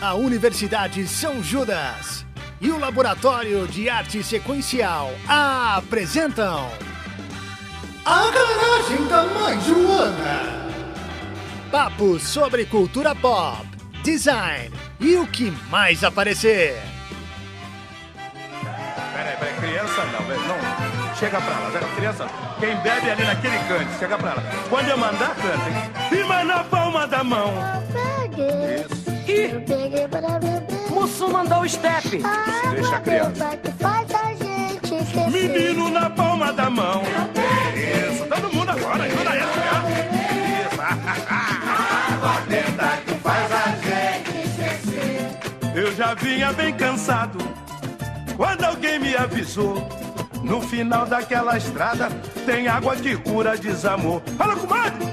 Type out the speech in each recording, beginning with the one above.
a Universidade São Judas e o Laboratório de Arte Sequencial apresentam A Garagem da Mãe Joana. Papo sobre cultura pop, design e o que mais aparecer. Peraí, criança não. Chega pra lá, velho, criança. Quem bebe ali naquele canto, chega pra lá. Quando eu mandar, canta. Firma na palma da mão. Isso. Eu peguei pra beber. Mussum mandou o step. Deixa a criança. Que faz a gente esquecer. Menino na palma da mão. Isso, todo mundo agora, ajuda aí, Isso. Água benta que faz a gente esquecer. Eu já vinha bem cansado quando alguém me avisou. No final daquela estrada tem água que cura desamor. Fala, comadre!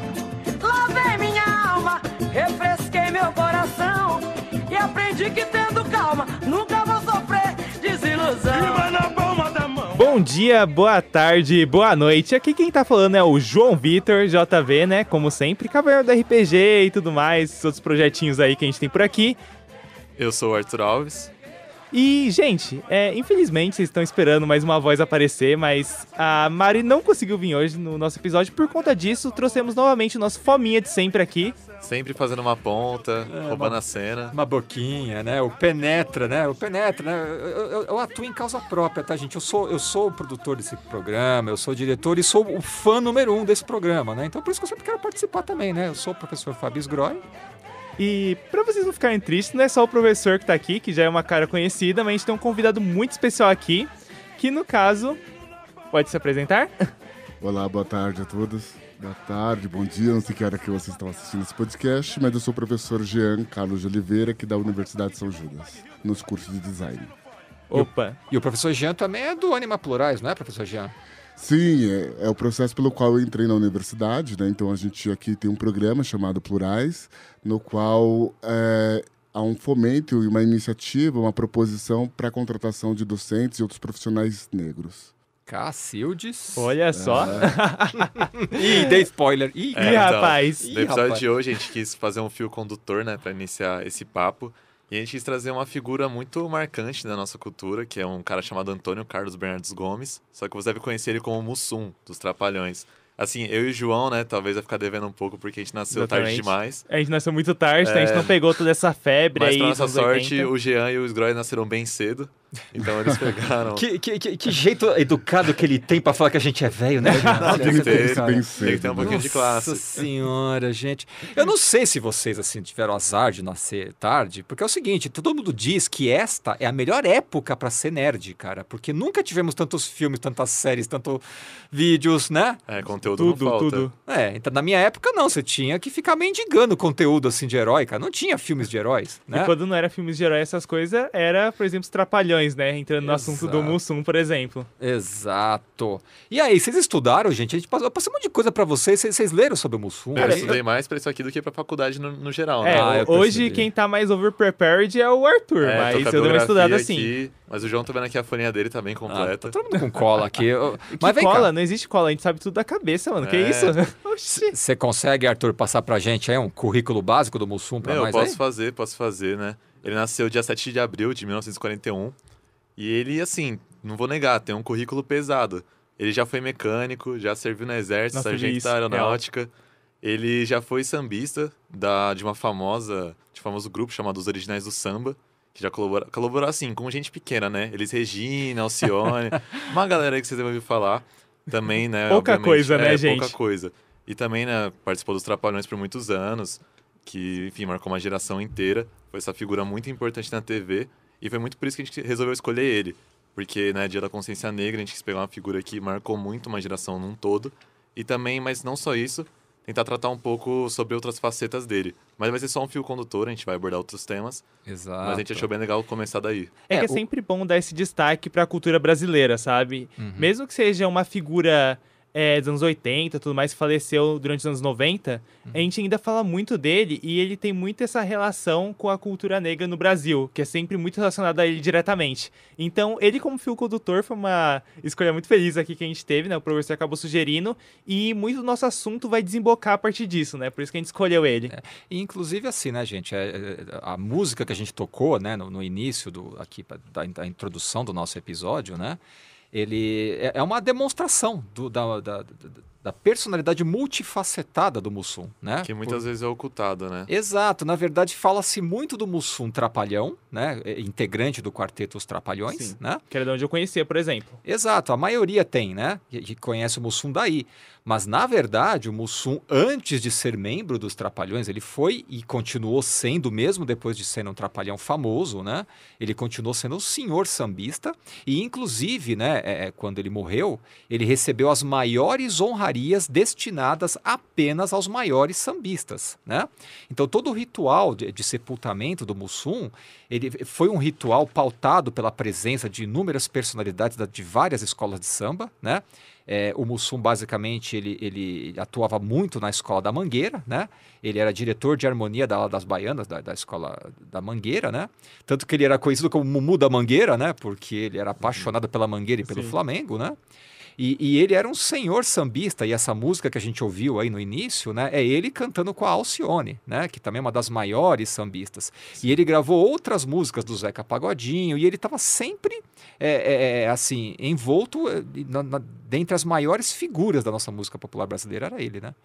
Lavei minha alma, refresquei meu coração e aprendi que tendo calma nunca vou sofrer desilusão. Firma na palma da mão. Bom dia, boa tarde, boa noite. Aqui quem tá falando é o João Vitor, JV, né? Como sempre, caverna do RPG e tudo mais, outros projetinhos aí que a gente tem por aqui. Eu sou o Arthur Alves. E, gente, infelizmente vocês estão esperando mais uma voz aparecer, mas a Mari não conseguiu vir hoje no nosso episódio. Por conta disso, trouxemos novamente o nosso fominha de sempre aqui. Sempre fazendo uma ponta, roubando a cena. Uma boquinha, né? O penetra, né? Eu atuo em causa própria, tá, gente? Eu sou o produtor desse programa, eu sou o diretor e sou o fã número 1 desse programa, né? Então por isso que eu sempre quero participar também, né? Eu sou o professor Fábio Sgroy. E pra vocês não ficarem tristes, não é só o professor que tá aqui, que já é uma cara conhecida, mas a gente tem um convidado muito especial aqui, que no caso, pode se apresentar? Olá, boa tarde a todos. Boa tarde, bom dia, não sei que hora que vocês estão assistindo esse podcast, mas eu sou o professor Jean Carlos de Oliveira, aqui da Universidade São Judas, nos cursos de design. Opa! E o professor Jean também é do Anima Plurais, não é, professor Jean? Sim, é o processo pelo qual eu entrei na universidade, né? Então a gente aqui tem um programa chamado Plurais, no qual há um fomento e uma iniciativa, uma proposição para a contratação de docentes e outros profissionais negros. Cacildes. Olha só! Ih, dei spoiler. Ih, rapaz! No episódio de hoje a gente quis fazer um fio condutor, né, para iniciar esse papo. E a gente quis trazer uma figura muito marcante da nossa cultura, que é um cara chamado Antônio Carlos Bernardes Gomes. Só que você deve conhecer ele como Mussum, dos Trapalhões. Assim, eu e o João, né, talvez vai ficar devendo um pouco, porque a gente nasceu tarde demais. A gente nasceu muito tarde, então a gente não pegou toda essa febre aí. Mas pra nossa sorte, o Jean e o Sgroy nasceram bem cedo. Então eles pegaram... Que jeito educado que ele tem pra falar que a gente é velho, né? Tem que ter um pouquinho de classe. Nossa senhora, gente. Eu não sei se vocês, assim, tiveram azar de nascer tarde, porque é o seguinte, todo mundo diz que esta é a melhor época pra ser nerd, cara, porque nunca tivemos tantos filmes, tantas séries, tantos vídeos, né? Conteúdo não falta. Tudo. Então na minha época não, você tinha que ficar mendigando conteúdo, assim, de herói, cara. Não tinha filmes de heróis, né? E quando não era filmes de herói, essas coisas, era, por exemplo, os Trapalhões, né? Entrando no assunto do Mussum, por exemplo. Exato. E aí, vocês estudaram, gente? Eu passei um monte de coisa pra vocês. Vocês leram sobre o Mussum? Eu estudei mais pra isso aqui do que pra faculdade no geral, né? Hoje quem tá mais overprepared é o Arthur, mas eu dei uma estudada assim. Aqui, mas o João tá vendo aqui a folhinha dele, tá bem completa. Tá todo mundo com cola aqui. Mas vem cola? Não existe cola, a gente sabe tudo da cabeça, mano. Que isso? Você consegue, Arthur, passar pra gente aí um currículo básico do Mussum pra nós aí? Posso fazer, né? Ele nasceu dia 7 de abril de 1941. E ele, assim, não vou negar, tem um currículo pesado. Ele já foi mecânico, já serviu no exército, sargento da aeronáutica. Ele já foi sambista de um famoso grupo chamado Os Originais do Samba, que já colaborou assim, com gente pequena, né? Elis Regina, Alcione, uma galera aí que vocês devem ouvir falar. Também, né? Pouca coisa, né, gente? Pouca coisa. E também, né, participou dos Trapalhões por muitos anos, que, enfim, marcou uma geração inteira. Foi essa figura muito importante na TV. E foi muito por isso que a gente resolveu escolher ele. Porque, né, Dia da Consciência Negra, a gente quis pegar uma figura que marcou muito uma geração num todo. E também, mas não só isso, tentar tratar um pouco sobre outras facetas dele. Mas vai ser só um fio condutor, a gente vai abordar outros temas. Exato. Mas a gente achou bem legal começar daí. Que é sempre bom dar esse destaque pra cultura brasileira, sabe? Mesmo que seja uma figura dos anos 80, tudo mais, que faleceu durante os anos 90, a gente ainda fala muito dele e ele tem muito essa relação com a cultura negra no Brasil, que é sempre muito relacionada a ele diretamente. Então, ele como fio condutor foi uma escolha muito feliz aqui que a gente teve, né? O professor acabou sugerindo e muito do nosso assunto vai desembocar a partir disso, né? Por isso que a gente escolheu ele. E, inclusive, assim, né, gente? A música que a gente tocou, né, no início aqui da introdução do nosso episódio, né? Ele é uma demonstração da personalidade multifacetada do Mussum, né? Que muitas vezes é ocultada, né? Exato. Na verdade, fala-se muito do Mussum Trapalhão, né? Integrante do quarteto Os Trapalhões, Sim. né? Que era de onde eu conhecia, por exemplo. Exato. A maioria tem, né? Que conhece o Mussum daí. Mas, na verdade, o Mussum, antes de ser membro dos Trapalhões, ele foi e continuou sendo, mesmo depois de ser um trapalhão famoso, né? Ele continuou sendo um senhor sambista e, inclusive, né, quando ele morreu, ele recebeu as maiores honrarias destinadas apenas aos maiores sambistas, né? Então, todo o ritual de sepultamento do Mussum, ele foi um ritual pautado pela presença de inúmeras personalidades de várias escolas de samba, né? O Mussum, basicamente, ele atuava muito na Escola da Mangueira, né? Ele era diretor de harmonia da ala das baianas, da Escola da Mangueira, né? Tanto que ele era conhecido como Mumu da Mangueira, né? Porque ele era apaixonado pela Mangueira e pelo Flamengo, né? E ele era um senhor sambista, e essa música que a gente ouviu aí no início, né, é ele cantando com a Alcione, né, que também é uma das maiores sambistas. Sim. E ele gravou outras músicas do Zeca Pagodinho, e ele estava sempre, assim, envolto dentre as maiores figuras da nossa música popular brasileira, era ele, né?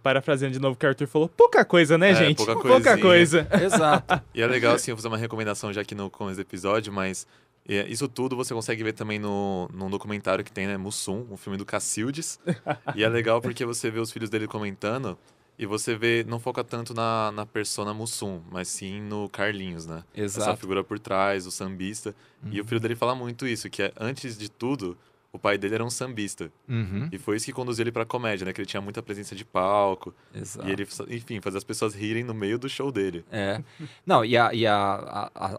Parafraseando de novo o que o Arthur falou, pouca coisa, né, gente? Pouca coisa. Exato. E é legal, assim, eu vou fazer uma recomendação já aqui no começo do episódio, mas... isso tudo você consegue ver também num documentário que tem, né? Mussum, um filme do Cacildes. E é legal porque você vê os filhos dele comentando e você vê, não foca tanto na persona Mussum, mas sim no Carlinhos, né? Exato. Essa figura por trás, o sambista. E o filho dele fala muito isso, que antes de tudo, o pai dele era um sambista. E foi isso que conduziu ele pra comédia, né? Que ele tinha muita presença de palco. Exato. E ele, enfim, fazia as pessoas rirem no meio do show dele. Não,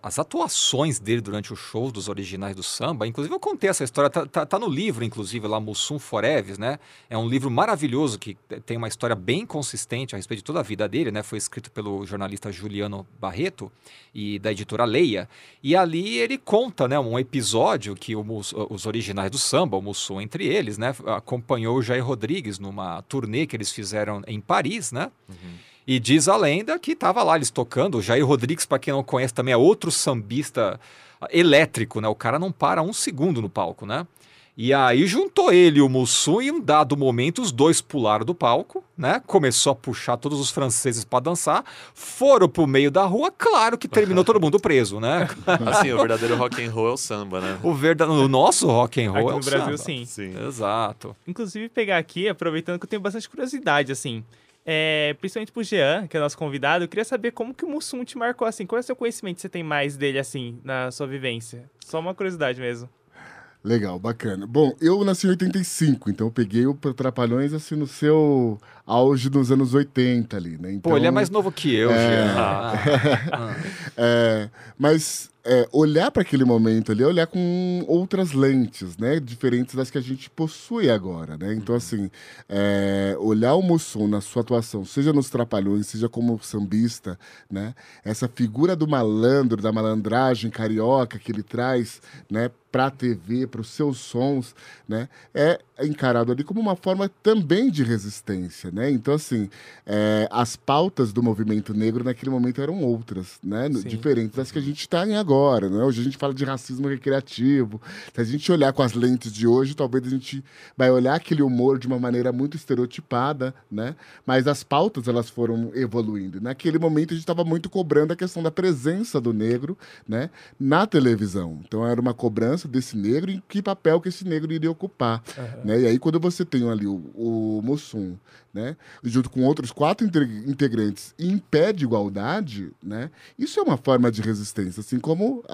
as atuações dele durante o show dos originais do samba, inclusive eu contei essa história, tá no livro, inclusive, lá, Mussum Forever, né? É um livro maravilhoso que tem uma história bem consistente a respeito de toda a vida dele, né? Foi escrito pelo jornalista Juliano Barreto e da editora Leia. E ali ele conta, né, um episódio que os originais do samba, o Mussum entre eles, né, acompanhou o Jair Rodrigues numa turnê que eles fizeram em Paris, né? E diz a lenda que estava lá eles tocando. O Jair Rodrigues, para quem não conhece, também é outro sambista elétrico, né? O cara não para um segundo no palco, né? E aí juntou ele e o Mussum e em um dado momento os dois pularam do palco, né? Começou a puxar todos os franceses para dançar, foram pro meio da rua, claro que terminou todo mundo preso, né? Assim, o verdadeiro rock and roll é o samba, né? O nosso rock and roll aqui é o no Brasil, samba. sim. Exato. Inclusive, pegar aqui, aproveitando que eu tenho bastante curiosidade, assim, principalmente pro Jean, que é nosso convidado, eu queria saber como que o Mussum te marcou, assim, qual é o seu conhecimento que você tem mais dele, assim, na sua vivência? Só uma curiosidade mesmo. Legal, bacana. Bom, eu nasci em 85, então eu peguei o Trapalhões assim no seu auge dos anos 80 ali, né? Então, pô, ele é mais novo que eu, Jean. Mas olhar para aquele momento ali, olhar com outras lentes, né? Diferentes das que a gente possui agora, né? Então, assim, olhar o Mussum na sua atuação, seja nos Trapalhões, seja como sambista, né? Essa figura do malandro, da malandragem carioca que ele traz, né? Para a TV, para os seus sons, né? É encarado ali como uma forma também de resistência, né? Então, assim, as pautas do movimento negro naquele momento eram outras, né? Diferentes das que a gente está em agora, né? Hoje a gente fala de racismo recreativo. Se a gente olhar com as lentes de hoje, talvez a gente vai olhar aquele humor de uma maneira muito estereotipada, né? Mas as pautas, elas foram evoluindo. Naquele momento, a gente estava muito cobrando a questão da presença do negro, né? Na televisão. Então, era uma cobrança desse negro e que papel que esse negro iria ocupar, né? E aí quando você tem ali o Mussum, né, junto com outros 4 integrantes, e impede igualdade, né, isso é uma forma de resistência, assim como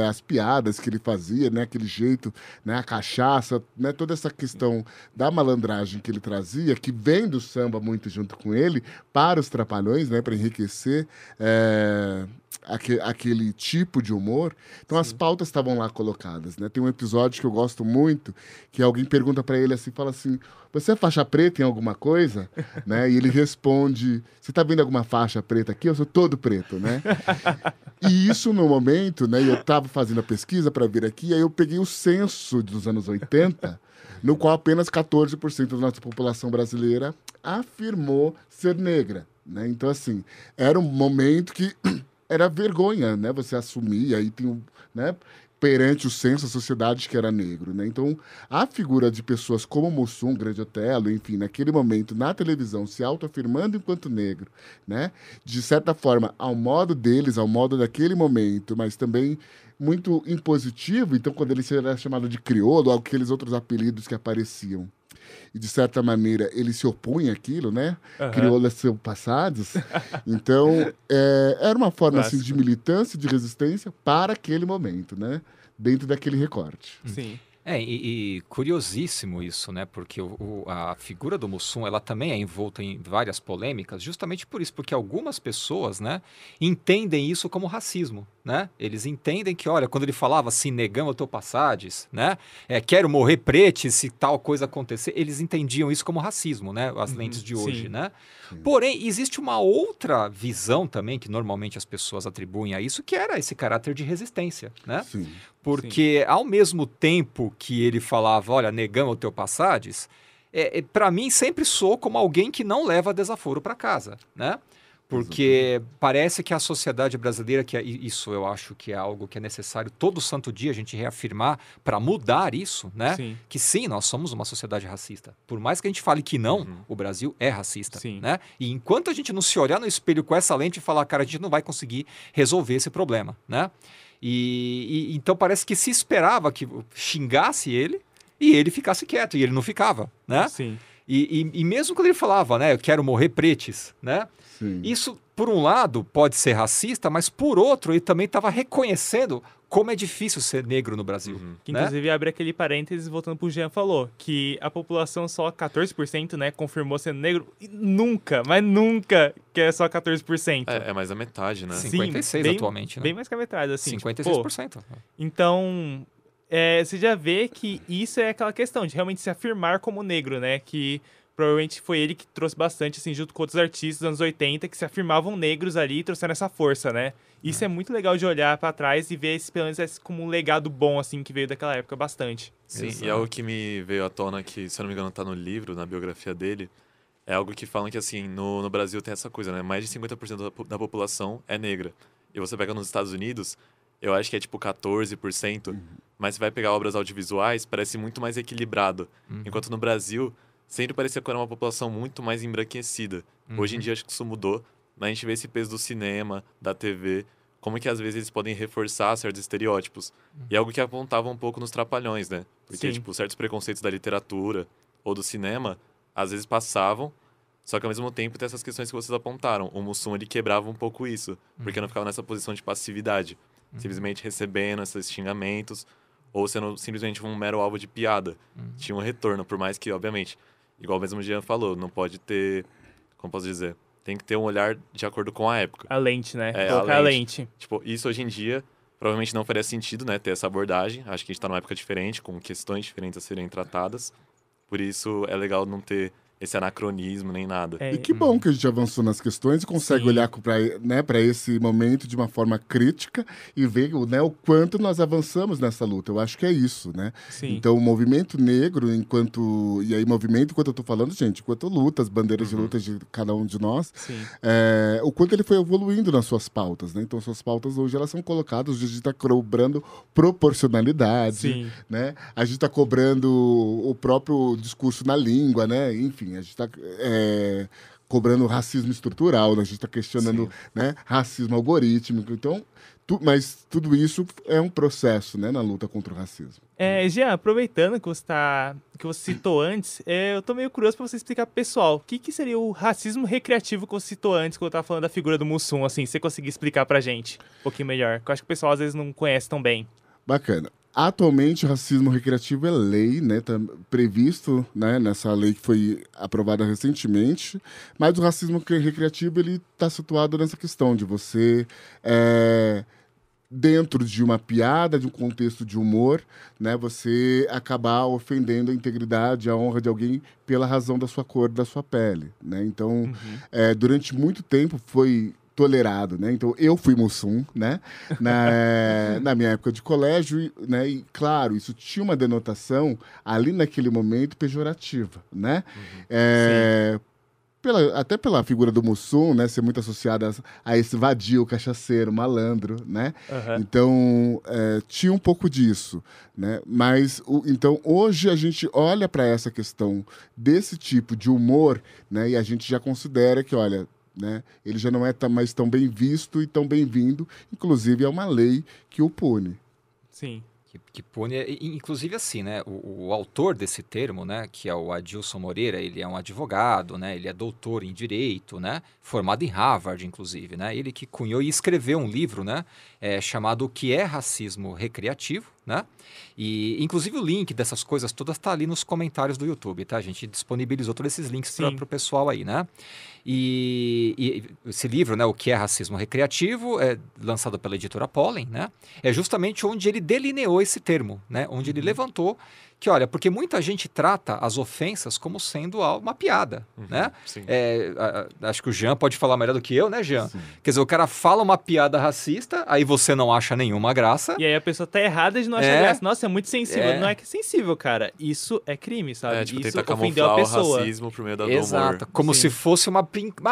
as piadas que ele fazia, né, aquele jeito, né, a cachaça, né, toda essa questão da malandragem que ele trazia, que vem do samba muito junto com ele, para os Trapalhões, né, para enriquecer aquele tipo de humor. Então, as pautas estavam lá colocadas, né? Tem um episódio que eu gosto muito, que alguém pergunta para ele assim, fala assim, você é faixa preta em alguma coisa? Né? E ele responde, você tá vendo alguma faixa preta aqui? Eu sou todo preto, né? E isso, no momento, né, eu estava fazendo a pesquisa para vir aqui, aí eu peguei o censo dos anos 80, no qual apenas 14% da nossa população brasileira afirmou ser negra, né? Então, assim, era um momento que era vergonha, né? Você assumir, aí tem né? Perante o censo, a sociedade que era negro, né? Então, a figura de pessoas como Mussum, Grande Otelo, enfim, naquele momento, na televisão, se autoafirmando enquanto negro, né? De certa forma, ao modo deles, ao modo daquele momento, mas também muito impositivo. Então, quando ele era chamado de crioulo, aqueles outros apelidos que apareciam, e de certa maneira ele se opunha àquilo, né? Crioulo é seu passados. Então, era uma forma assim, de militância, de resistência para aquele momento, né? Dentro daquele recorte. Sim. E curiosíssimo isso, né? Porque a figura do Mussum, ela também é envolta em várias polêmicas, justamente por isso, porque algumas pessoas, né, entendem isso como racismo, né? Eles entendem que, olha, quando ele falava assim, negamos o teu passades, né? Quero morrer preto se tal coisa acontecer, eles entendiam isso como racismo, né? As lentes de hoje, sim. né? Sim. Porém, existe uma outra visão também, que normalmente as pessoas atribuem a isso, que era esse caráter de resistência, né? Sim. Porque, ao mesmo tempo que ele falava, olha, negamos o teu passades, para mim sempre soou como alguém que não leva desaforo para casa, né? Porque parece que a sociedade brasileira, isso eu acho que é algo que é necessário todo santo dia a gente reafirmar para mudar isso, né? Sim. Que sim, nós somos uma sociedade racista. Por mais que a gente fale que não, o Brasil é racista, né? E enquanto a gente não se olhar no espelho com essa lente e falar, cara, a gente não vai conseguir resolver esse problema, né? Então parece que se esperava que xingasse ele e ele ficasse quieto, e ele não ficava, né? Sim. E mesmo quando ele falava, né, eu quero morrer pretes, né? Sim. Isso, por um lado, pode ser racista, mas por outro, ele também estava reconhecendo como é difícil ser negro no Brasil. Que, né? inclusive, abre aquele parênteses, voltando pro Jean falou, que a população só 14%, né, confirmou sendo negro. E nunca, mas nunca que é só 14%. É mais da metade, né? 56 bem, atualmente, né? Bem mais que a metade, assim. 56%. Tipo, então, você já vê que isso é aquela questão de realmente se afirmar como negro, né? Que provavelmente foi ele que trouxe bastante, assim, junto com outros artistas dos anos 80, que se afirmavam negros ali e trouxeram essa força, né? Isso é muito legal de olhar pra trás e ver esse, pelo menos, como um legado bom, assim, que veio daquela época bastante. Sim, Exato. E algo que me veio à tona, que, se eu não me engano, tá no livro, na biografia dele, é algo que falam que, assim, no Brasil tem essa coisa, né? Mais de 50% da população é negra. E você pega nos Estados Unidos, eu acho que é tipo 14%, mas você vai pegar obras audiovisuais, parece muito mais equilibrado. Enquanto no Brasil, sempre parecia que era uma população muito mais embranquecida. Hoje em dia, acho que isso mudou, mas a gente vê esse peso do cinema, da TV, como que às vezes eles podem reforçar certos estereótipos. E é algo que apontava um pouco nos Trapalhões, né? Porque, tipo, certos preconceitos da literatura ou do cinema, às vezes passavam, só que ao mesmo tempo tem essas questões que vocês apontaram. O Mussum, ele quebrava um pouco isso, porque não ficava nessa posição de passividade, simplesmente recebendo esses xingamentos, ou sendo simplesmente um mero alvo de piada. Tinha um retorno, por mais que, obviamente, igual mesmo o Jean falou, não pode ter, como posso dizer, tem que ter um olhar de acordo com a época. A lente, né? Colocar a lente. Tipo, isso hoje em dia provavelmente não faria sentido, né, ter essa abordagem. Acho que a gente tá numa época diferente, com questões diferentes a serem tratadas. Por isso é legal não ter esse anacronismo nem nada. E que bom que a gente avançou nas questões e consegue olhar para esse momento de uma forma crítica e ver, né, o quanto nós avançamos nessa luta. Eu acho que é isso, né? Sim. Então, o movimento negro, enquanto... E aí, movimento, enquanto eu tô falando, gente, enquanto lutas, bandeiras de lutas de cada um de nós, o quanto ele foi evoluindo nas suas pautas, né? Então, suas pautas hoje, elas são colocadas, hoje a gente tá cobrando proporcionalidade, né? A gente tá cobrando o próprio discurso na língua, né? Enfim, a gente está cobrando racismo estrutural, né? A gente está questionando, né, racismo algorítmico. Então, mas tudo isso é um processo, né, na luta contra o racismo. Jean, aproveitando que você citou antes, eu tô meio curioso para você explicar pro pessoal, o que seria o racismo recreativo que você citou antes, quando eu tava falando da figura do Mussum, assim, se você conseguir explicar pra gente um pouquinho melhor, que eu acho que o pessoal às vezes não conhece tão bem. Bacana. Atualmente, o racismo recreativo é lei, né? Tá previsto, né, nessa lei que foi aprovada recentemente, mas o racismo recreativo ele está situado nessa questão de você, dentro de uma piada, de um contexto de humor, né, você acabar ofendendo a integridade, a honra de alguém pela razão da sua cor, da sua pele, né? Então, durante muito tempo foi tolerado, né? Então, eu fui Mussum, né? Na minha época de colégio, né? E, claro, isso tinha uma denotação ali naquele momento pejorativa, né? Até pela figura do Mussum, né? Ser muito associada a esse vadio, cachaceiro, malandro, né? Então, tinha um pouco disso, né? Mas, então, hoje a gente olha para essa questão desse tipo de humor, né? E a gente já considera que, olha, né, ele já não é mais tão bem visto e tão bem-vindo. Inclusive, é uma lei que o pune. Sim. Que pune, inclusive assim, né, o autor desse termo, né, que é o Adilson Moreira, ele é um advogado, né, ele é doutor em Direito, né, formado em Harvard, inclusive, né, ele que cunhou e escreveu um livro, né, chamado O que é Racismo Recreativo, né, e inclusive o link dessas coisas todas está ali nos comentários do YouTube, tá, a gente disponibilizou todos esses links para o pessoal aí, né, e esse livro, né, O que é Racismo Recreativo, é lançado pela editora Pollen, né, é justamente onde ele delineou esse termo, né, onde ele levantou que, olha, porque muita gente trata as ofensas como sendo uma piada, né? Acho que o Jean pode falar melhor do que eu, né, Jean? Sim. Quer dizer, o cara fala uma piada racista, aí você não acha nenhuma graça. E aí a pessoa tá errada de não achar graça. Nossa, é muito sensível. Não é que é sensível, cara. Isso é crime, sabe? Tipo, isso tentar ofendeu a pessoa. O racismo por meio do humor. Exato. Como se fosse uma...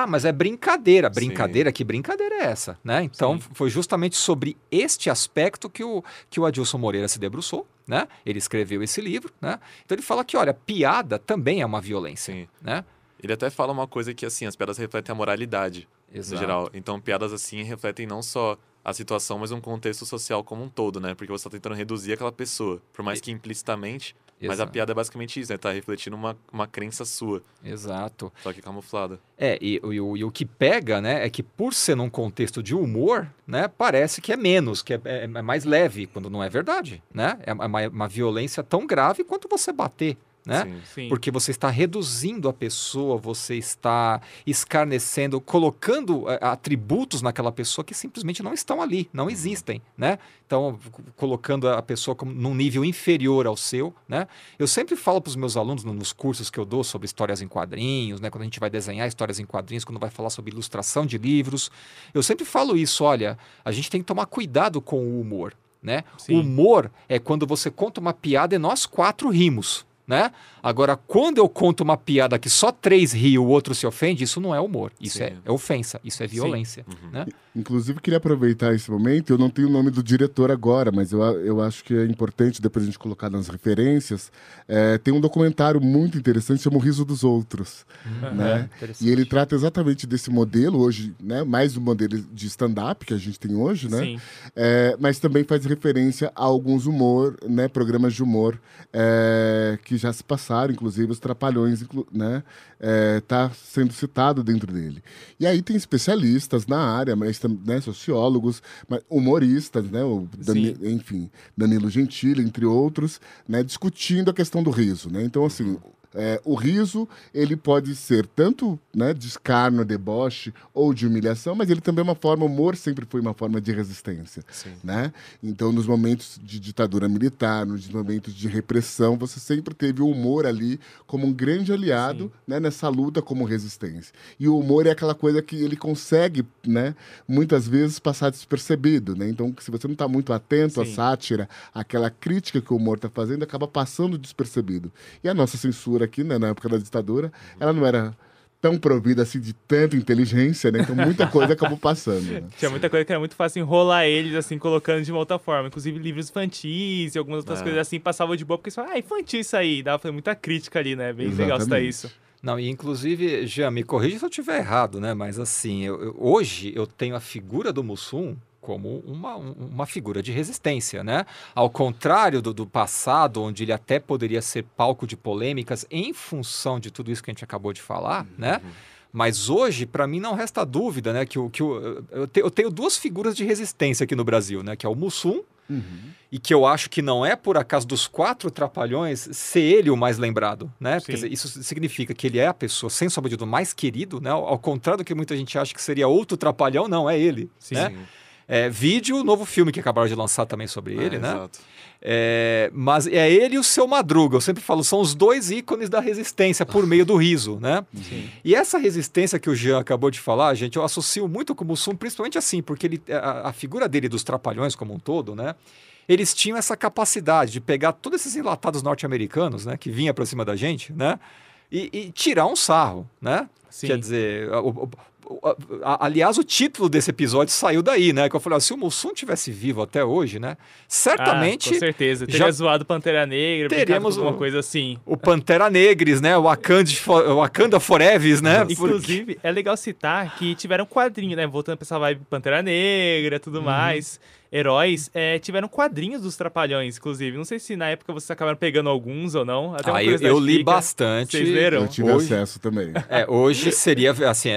mas é brincadeira. Brincadeira, que brincadeira é essa, né? Então, foi justamente sobre este aspecto que o Adilson Moreira se debruçou, né? Ele escreveu esse livro, né? Então ele fala que, olha, piada também é uma violência, né? Ele até fala uma coisa que, assim, as piadas refletem a moralidade, Exato. no geral. Então, piadas assim refletem não só a situação, mas um contexto social como um todo, né? Porque você tá tentando reduzir aquela pessoa, por mais que implicitamente, mas a piada é basicamente isso, né? Tá refletindo uma crença sua. Exato. Só que camuflada. E o que pega, né, é que por ser num contexto de humor, né, parece que é menos, que é mais leve, quando não é verdade, né? É uma violência tão grave quanto você bater, né? Sim. Porque você está reduzindo a pessoa, você está escarnecendo, colocando atributos naquela pessoa que simplesmente não estão ali, não existem, né? Então, colocando a pessoa num nível inferior ao seu, né? Eu sempre falo para os meus alunos nos cursos que eu dou sobre histórias em quadrinhos, né? Quando a gente vai desenhar histórias em quadrinhos, quando vai falar sobre ilustração de livros, eu sempre falo isso, olha, a gente tem que tomar cuidado com o humor, né? O humor é quando você conta uma piada e nós 4 rimos, né? Agora, quando eu conto uma piada que só 3 riem e o outro se ofende, isso não é humor, isso é ofensa, isso é violência, né? Inclusive, queria aproveitar esse momento, eu não tenho o nome do diretor agora, mas eu acho que é importante depois a gente colocar nas referências. Tem um documentário muito interessante, chama O Riso dos Outros, né? E ele trata exatamente desse modelo hoje, né? Mais do modelo de stand-up que a gente tem hoje, né? Sim. Mas também faz referência a alguns né? Programas de humor que já se passaram, inclusive os Trapalhões, né? Tá sendo citado dentro dele. E aí tem especialistas na área, mas né, sociólogos, humoristas, né? Enfim, Danilo Gentili, entre outros, né? Discutindo a questão do riso, né? Então, assim, o riso, ele pode ser tanto, né, de escárnio, deboche ou de humilhação, mas ele também é uma forma, o humor sempre foi uma forma de resistência, né? Então, nos momentos de ditadura militar, nos momentos de repressão, você sempre teve o humor ali como um grande aliado, né, nessa luta como resistência. E o humor é aquela coisa que ele consegue, né, muitas vezes passar despercebido, né? Então, se você não está muito atento à sátira, àquela crítica que o humor está fazendo, acaba passando despercebido. E a nossa censura aqui, né, na época da ditadura, ela não era tão provida assim de tanta inteligência, né? Então muita coisa acabou passando. Né? Tinha muita coisa que era muito fácil enrolar eles, assim, colocando de uma outra forma. Inclusive livros infantis e algumas outras coisas assim passavam de boa, porque eles falavam, infantil isso aí. Dava muita crítica ali, né? Bem legal citar isso. Não, e inclusive, Jean, me corrija se eu estiver errado, né? Mas assim, hoje eu tenho a figura do Mussum como uma figura de resistência, né? Ao contrário do passado, onde ele até poderia ser palco de polêmicas em função de tudo isso que a gente acabou de falar, né? Mas hoje, para mim, não resta dúvida, né? Que eu tenho duas figuras de resistência aqui no Brasil, né? Que é o Mussum, e que eu acho que não é por acaso dos 4 Trapalhões ser ele o mais lembrado, né? Porque isso significa que ele é a pessoa, sem sombra de dúvida, mais querido, né? Ao contrário do que muita gente acha que seria outro Trapalhão, não, é ele, né? Vídeo, o novo filme que acabaram de lançar também sobre ele, né? Exato. Mas é ele e o Seu Madruga, eu sempre falo, são os 2 ícones da resistência por meio do riso, né? E essa resistência que o Jean acabou de falar, gente, eu associo muito com o Mussum, principalmente assim, porque a figura dele dos Trapalhões como um todo, né? Eles tinham essa capacidade de pegar todos esses enlatados norte-americanos, né? Que vinha pra cima da gente, né? E tirar um sarro, né? Quer dizer... Aliás, o título desse episódio saiu daí, né? Que eu falei, se o Mussum tivesse vivo até hoje, né? Certamente... com certeza. Teria zoado Pantera Negra, teríamos alguma coisa assim. O Pantera Negres, né? O Wakanda Forever, né? Inclusive, é legal citar que tiveram quadrinhos, né? Voltando pra essa vibe Pantera Negra, tudo mais... Heróis, tiveram quadrinhos dos Trapalhões, inclusive. Não sei se na época vocês acabaram pegando alguns ou não. Até eu li bastante. Vocês leram? Eu tive acesso também. Hoje seria, assim,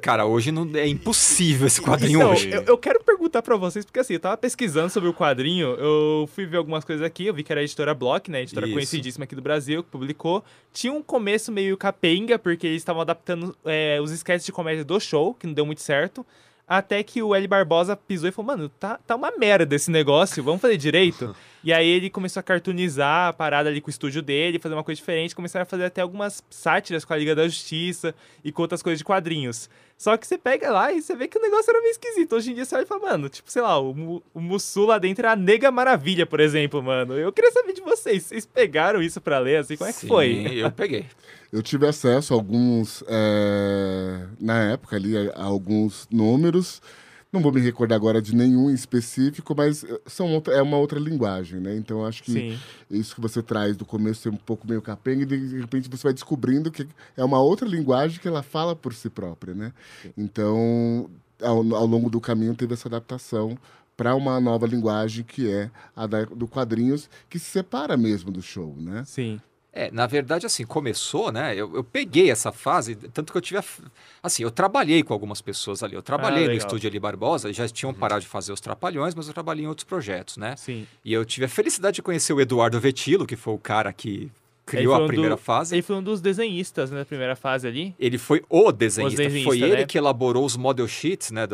cara, hoje não, é impossível esse quadrinho então, hoje. Eu quero perguntar pra vocês, porque assim, eu tava pesquisando sobre o quadrinho, eu fui ver algumas coisas aqui, eu vi que era a editora Block, né, editora conhecidíssima aqui do Brasil, que publicou. Tinha um começo meio capenga, porque eles estavam adaptando os sketches de comédia do show, que não deu muito certo. Até que o L. Barbosa pisou e falou, mano, tá uma merda esse negócio, vamos fazer direito? E aí ele começou a cartoonizar a parada ali com o estúdio dele, fazer uma coisa diferente, começaram a fazer até algumas sátiras com a Liga da Justiça e com outras coisas de quadrinhos. Só que você pega lá e você vê que o negócio era meio esquisito. Hoje em dia você olha e fala, mano, tipo, sei lá, o Mussu lá dentro era a Nega Maravilha, por exemplo, mano. Eu queria saber de vocês, vocês pegaram isso pra ler, assim, como é que foi? Sim, eu peguei. Eu tive acesso a alguns, na época ali, a alguns números. Não vou me recordar agora de nenhum em específico, mas é uma outra linguagem, né? Então, eu acho que isso que você traz do começo é um pouco meio capenga e, de repente, você vai descobrindo que é uma outra linguagem que ela fala por si própria, né? Então, ao longo do caminho, teve essa adaptação para uma nova linguagem que é a do quadrinhos, que se separa mesmo do show, né? Sim. Na verdade, assim, começou, né? Eu peguei essa fase, tanto que eu tive... Assim, eu trabalhei com algumas pessoas ali. Eu trabalhei no estúdio Eli Barbosa, já tinham parado de fazer os Trapalhões, mas eu trabalhei em outros projetos, né? Sim. E eu tive a felicidade de conhecer o Eduardo Vetilo, que foi o cara que criou a primeira fase. Ele foi um dos desenhistas, né, da primeira fase ali. Ele foi o desenhista. Foi ele né? que elaborou os model sheets, né,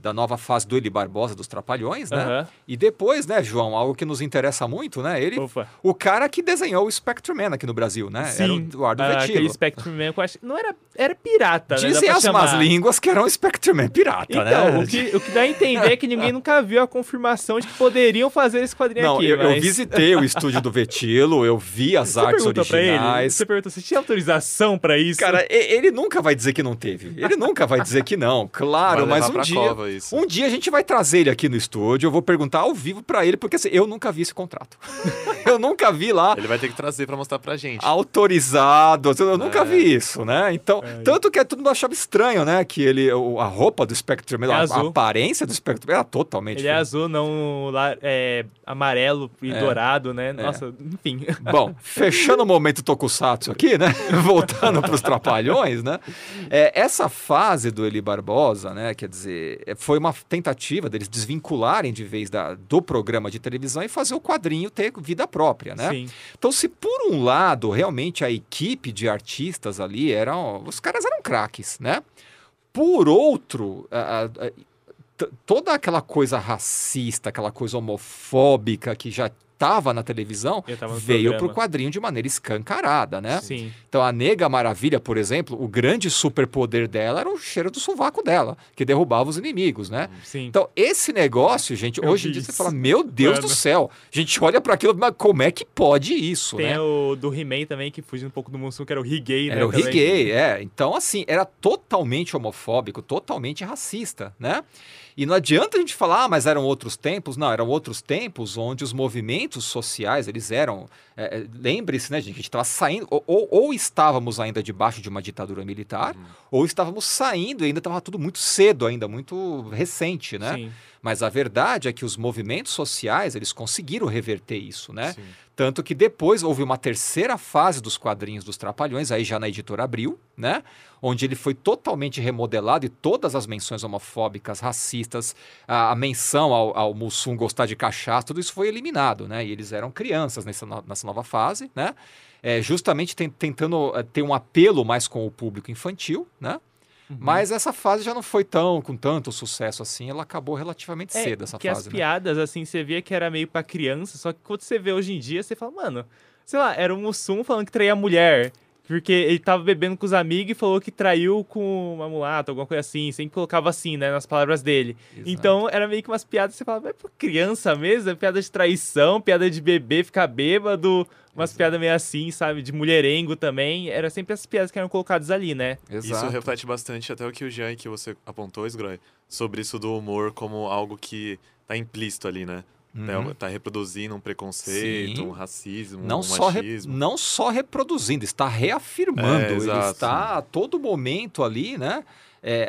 da nova fase do Eli Barbosa, dos Trapalhões, né? E depois, né, João, algo que nos interessa muito, né? Ele, o cara que desenhou o Spectrum Man aqui no Brasil, né? Sim. Era o Eduardo Vetilo. Aquele Spectrum Man, eu acho, não era pirata, né? Dizem as más línguas que era um Spectrum Man pirata, então, né? O que dá a entender é que ninguém nunca viu a confirmação de que poderiam fazer esse quadrinho aqui. Eu visitei o estúdio do Vetilo, eu vi as artes originais. Você perguntou se tinha autorização pra isso? Cara, ele nunca vai dizer que não teve. Ele nunca vai dizer que não, claro, mas um dia a gente vai trazer ele aqui no estúdio, eu vou perguntar ao vivo pra ele, porque assim, eu nunca vi esse contrato. Eu nunca vi lá. Ele vai ter que trazer pra mostrar pra gente. Autorizado, eu nunca vi isso, né? Então, tanto que todo mundo achava estranho, né? Que a roupa do Spectrum, a aparência do Spectrum era totalmente diferente. Ele é azul, não amarelo e dourado, né? Nossa, enfim. Bom, fechando o momento Tokusatsu aqui, né? Voltando para os Trapalhões, né? Essa fase do Eli Barbosa, né? Quer dizer, foi uma tentativa deles desvincularem de vez do programa de televisão e fazer o quadrinho ter vida própria, né? Sim. Então, se por um lado, realmente a equipe de artistas ali os caras eram craques, né? Por outro, toda aquela coisa racista, aquela coisa homofóbica que já estava na televisão, veio para o quadrinho de maneira escancarada, né? Sim. Então, a Nega Maravilha, por exemplo, o grande superpoder dela era o cheiro do sovaco dela, que derrubava os inimigos, né? Sim. Então, esse negócio, gente, hoje em dia você fala, meu Deus do céu, a gente olha para aquilo, mas como é que pode isso, Tem né? o do He-Man também, que fugiu um pouco do Mussum, que era o He-Gay, né? Era o He-Gay, Então, assim, era totalmente homofóbico, totalmente racista, né? E não adianta a gente falar, mas eram outros tempos. Não, eram outros tempos onde os movimentos movimentos sociais, eles eram... lembre-se, né, gente, que a gente estava saindo... Ou estávamos ainda debaixo de uma ditadura militar, ou estávamos saindo e ainda estava tudo muito cedo, ainda muito recente, né? Sim. Mas a verdade é que os movimentos sociais, eles conseguiram reverter isso, né? Sim. Tanto que depois houve uma terceira fase dos quadrinhos dos Trapalhões, aí já na editora Abril, né? Onde ele foi totalmente remodelado e todas as menções homofóbicas, racistas, a menção ao Mussum gostar de cachaça, tudo isso foi eliminado, né? E eles eram crianças nessa nova fase, né? Justamente tentando ter um apelo mais com o público infantil, né? Mas essa fase já não foi com tanto sucesso assim, ela acabou relativamente cedo, essa que fase. as piadas, assim, você via que era meio pra criança, só que quando você vê hoje em dia, você fala, mano, sei lá, era o Mussum falando que traía a mulher, porque ele tava bebendo com os amigos e falou que traiu com uma mulata, alguma coisa assim, sempre colocava assim, né, nas palavras dele. Exato. Então, era meio que umas piadas, você falava, é pra criança mesmo? É piada de traição, piada de bebê ficar bêbado, umas piadas meio assim, sabe, de mulherengo também. Era sempre essas piadas que eram colocadas ali, né? Exato. Isso reflete bastante até o que o Jean e que você apontou, Sgroy, sobre isso do humor como algo que tá implícito ali, né? Tá reproduzindo um preconceito, Sim. um racismo, Não um só machismo. não só reproduzindo, está reafirmando. Ele exato. está a todo momento ali, né?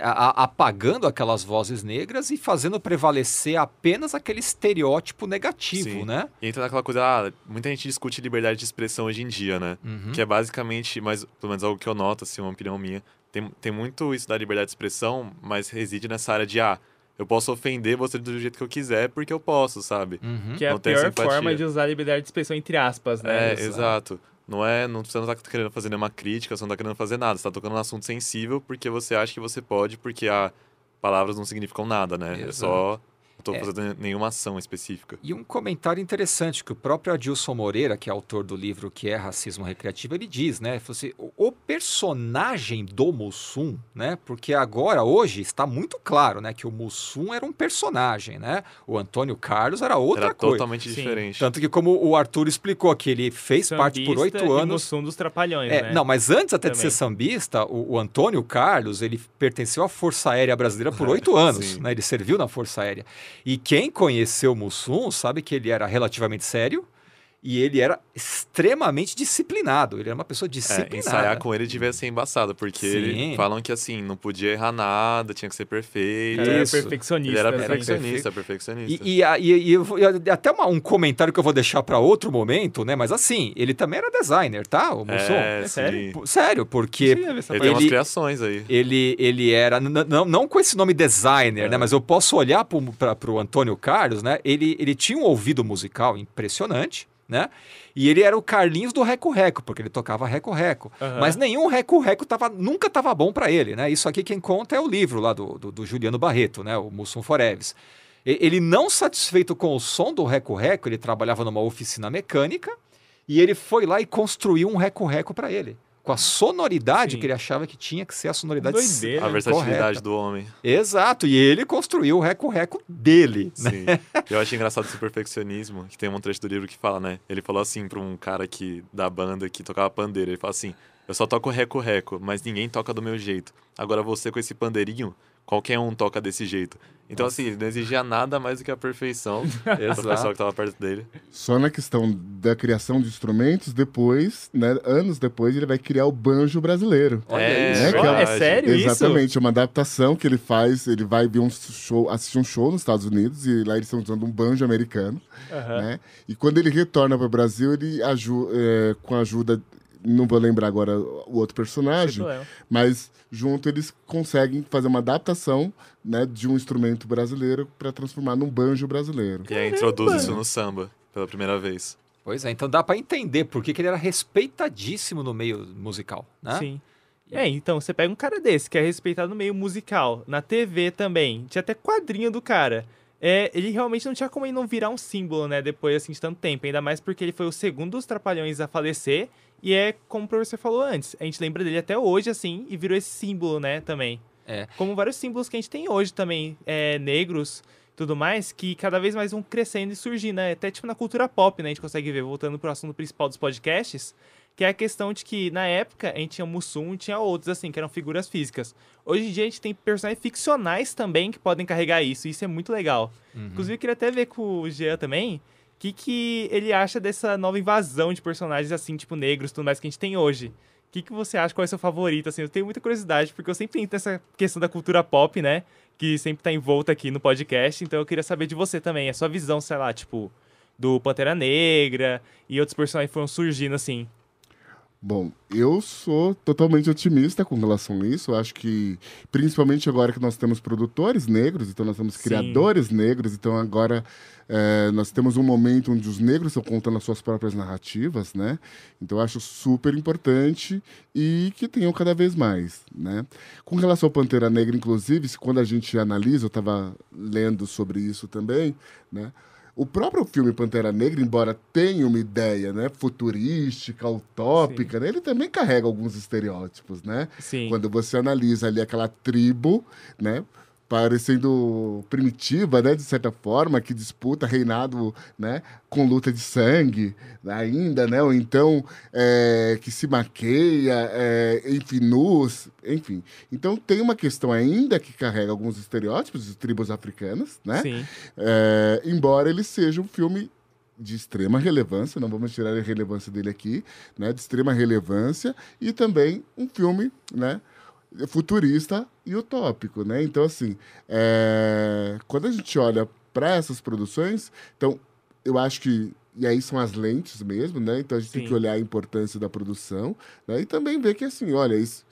Apagando aquelas vozes negras e fazendo prevalecer apenas aquele estereótipo negativo, Sim. né? E entra naquela coisa, muita gente discute liberdade de expressão hoje em dia, né? Que é basicamente, mas pelo menos algo que eu noto, assim, uma opinião minha, tem muito isso da liberdade de expressão, mas reside nessa área de, eu posso ofender você do jeito que eu quiser porque eu posso, sabe? Que é Não a tem pior simpatia. forma de usar a liberdade de expressão entre aspas, né? Exato. Você não tá querendo fazer nenhuma crítica, você não tá querendo fazer nada. Você tá tocando um assunto sensível porque você acha que você pode, porque palavras não significam nada, né? Exato. É só... Não tô fazendo nenhuma ação específica. E um comentário interessante que o próprio Adilson Moreira, que é autor do livro Que é Racismo Recreativo, ele diz, né? Ele falou assim, o personagem do Mussum, né? Porque hoje, está muito claro, né? Que o Mussum era um personagem, né? O Antônio Carlos era outra coisa. Totalmente diferente. Tanto que, como o Arthur explicou aqui, ele fez parte por 8 Sambista anos. E Mussum dos Trapalhões, né? Não, mas antes até de Também. ser sambista, o Antônio Carlos, ele pertenceu à Força Aérea Brasileira por 8 anos, sim. né? Ele serviu na Força Aérea. E quem conheceu o Mussum sabe que ele era relativamente sério e ele era extremamente disciplinado. Ele era uma pessoa disciplinada. Ensaiar com ele devia ser embaçado, porque eles falam que assim, não podia errar nada, tinha que ser perfeito. Ele era Isso. perfeccionista. Ele era né? perfeccionista. E até um comentário que eu vou deixar para outro momento, né? Mas assim, ele também era designer, tá? O Mussum. sério? Sério, porque Ele tem umas criações aí. ele era, não com esse nome designer, né? Mas eu posso olhar para o Antônio Carlos, né? Ele tinha um ouvido musical impressionante, né? E ele era o Carlinhos do Reco-Reco, porque ele tocava Reco-Reco. Mas nenhum Reco-Reco nunca estava bom para ele, né? Isso aqui quem conta é o livro lá do Juliano Barreto, né? O Mussum Foreves. Ele não satisfeito com o som do Reco-Reco, ele trabalhava numa oficina mecânica e ele foi lá e construiu um Reco-Reco para ele. Com a sonoridade que ele achava que tinha que ser a sonoridade Doideira. A versatilidade correta. do homem. Exato, e ele construiu o Reco-Reco dele. Sim. Eu achei engraçado esse perfeccionismo, que tem um trecho do livro que fala, né? Ele falou assim pra um cara da banda que tocava pandeiro. Ele fala assim, eu só toco Reco-Reco, mas ninguém toca do meu jeito. Agora você com esse pandeirinho, qualquer um toca desse jeito. Então, assim, ele não exigia nada mais do que a perfeição do pessoal que estava perto dele. Só na questão da criação de instrumentos, depois, né, anos depois, ele vai criar o banjo brasileiro. Olha isso. Né, que É sério isso? Exatamente, uma adaptação que ele faz, ele vai ver assistir um show nos Estados Unidos, e lá eles estão usando um banjo americano, né? E quando ele retorna para o Brasil, ele com a ajuda, não vou lembrar agora o outro personagem, mas junto eles conseguem fazer uma adaptação, né, de um instrumento brasileiro para transformar num banjo brasileiro. E aí introduz isso no samba, pela primeira vez. Pois é, então dá para entender por que ele era respeitadíssimo no meio musical, né? Sim. Então, você pega um cara desse, que é respeitado no meio musical, na TV também, tinha até quadrinho do cara. Ele realmente não tinha como ele não virar um símbolo, né, depois assim, de tanto tempo, ainda mais porque ele foi o segundo dos Trapalhões a falecer, e como o professor falou antes, a gente lembra dele até hoje, assim, e virou esse símbolo, né, também. Como vários símbolos que a gente tem hoje também, negros, tudo mais, que cada vez mais vão crescendo e surgindo, né, até tipo na cultura pop, né, a gente consegue ver, voltando pro assunto principal dos podcasts, que é a questão de que, na época, a gente tinha Mussum e tinha outros, assim, que eram figuras físicas. Hoje em dia, a gente tem personagens ficcionais também que podem carregar isso, e isso é muito legal. Inclusive, eu queria até ver com o Jean também, que ele acha dessa nova invasão de personagens, assim, tipo, negros e tudo mais que a gente tem hoje. O que você acha? Qual é o seu favorito? Assim, eu tenho muita curiosidade, porque eu sempre entro nessa questão da cultura pop, né? Que sempre tá envolta aqui no podcast, então eu queria saber de você também, a sua visão, sei lá, tipo, do Pantera Negra e outros personagens que foram surgindo, assim. Bom, eu sou totalmente otimista com relação a isso. Eu acho que, principalmente agora que nós temos produtores negros, então nós temos criadores negros, então agora nós temos um momento onde os negros estão contando as suas próprias narrativas, né? Então eu acho super importante e que tenham cada vez mais, né? Com relação ao Pantera Negra, inclusive, quando a gente analisa, eu estava lendo sobre isso também, né? O próprio filme Pantera Negra, embora tenha uma ideia, né, futurística, utópica, né, ele também carrega alguns estereótipos, né? Sim. Quando você analisa ali aquela tribo, né, parecendo primitiva, né, de certa forma, que disputa reinado, né, com luta de sangue ainda, né, ou então que se maqueia, enfim, nus, enfim. Então tem uma questão ainda que carrega alguns estereótipos de tribos africanas, né? Sim. Embora ele seja um filme de extrema relevância, não vamos tirar a relevância dele aqui, né, de extrema relevância, e também um filme, né, futurista e utópico, né? Então, assim, quando a gente olha para essas produções, então, eu acho que, e aí são as lentes mesmo, né? Então, a gente tem que olhar a importância da produção, né? E também ver que, assim, olha, isso,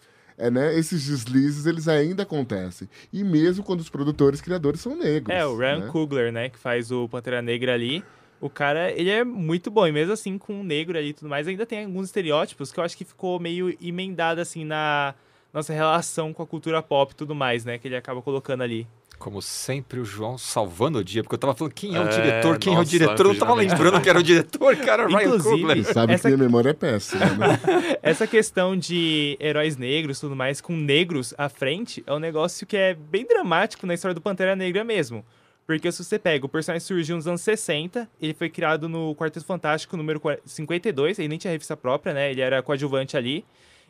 esses deslizes, eles ainda acontecem. E mesmo quando os produtores, criadores são negros. O Ryan né? Coogler, né, que faz o Pantera Negra ali. O cara, ele é muito bom, e mesmo assim, com o negro ali e tudo mais, ainda tem alguns estereótipos que eu acho que ficou meio emendado, assim, na nossa relação com a cultura pop e tudo mais, né, que ele acaba colocando ali. Como sempre, o João salvando o dia, porque eu tava falando quem é o diretor, quem nossa, é o diretor, eu não tava lembrando que era o diretor, cara, Ryan Inclusive, Coogler. Sabe que minha memória é péssima, né? Essa questão de heróis negros e tudo mais, com negros à frente, é um negócio que é bem dramático na história do Pantera Negra mesmo. Porque se você pega, o personagem surgiu nos anos 60, ele foi criado no Quarteto Fantástico número 52, ele nem tinha revista própria, né? Ele era coadjuvante ali.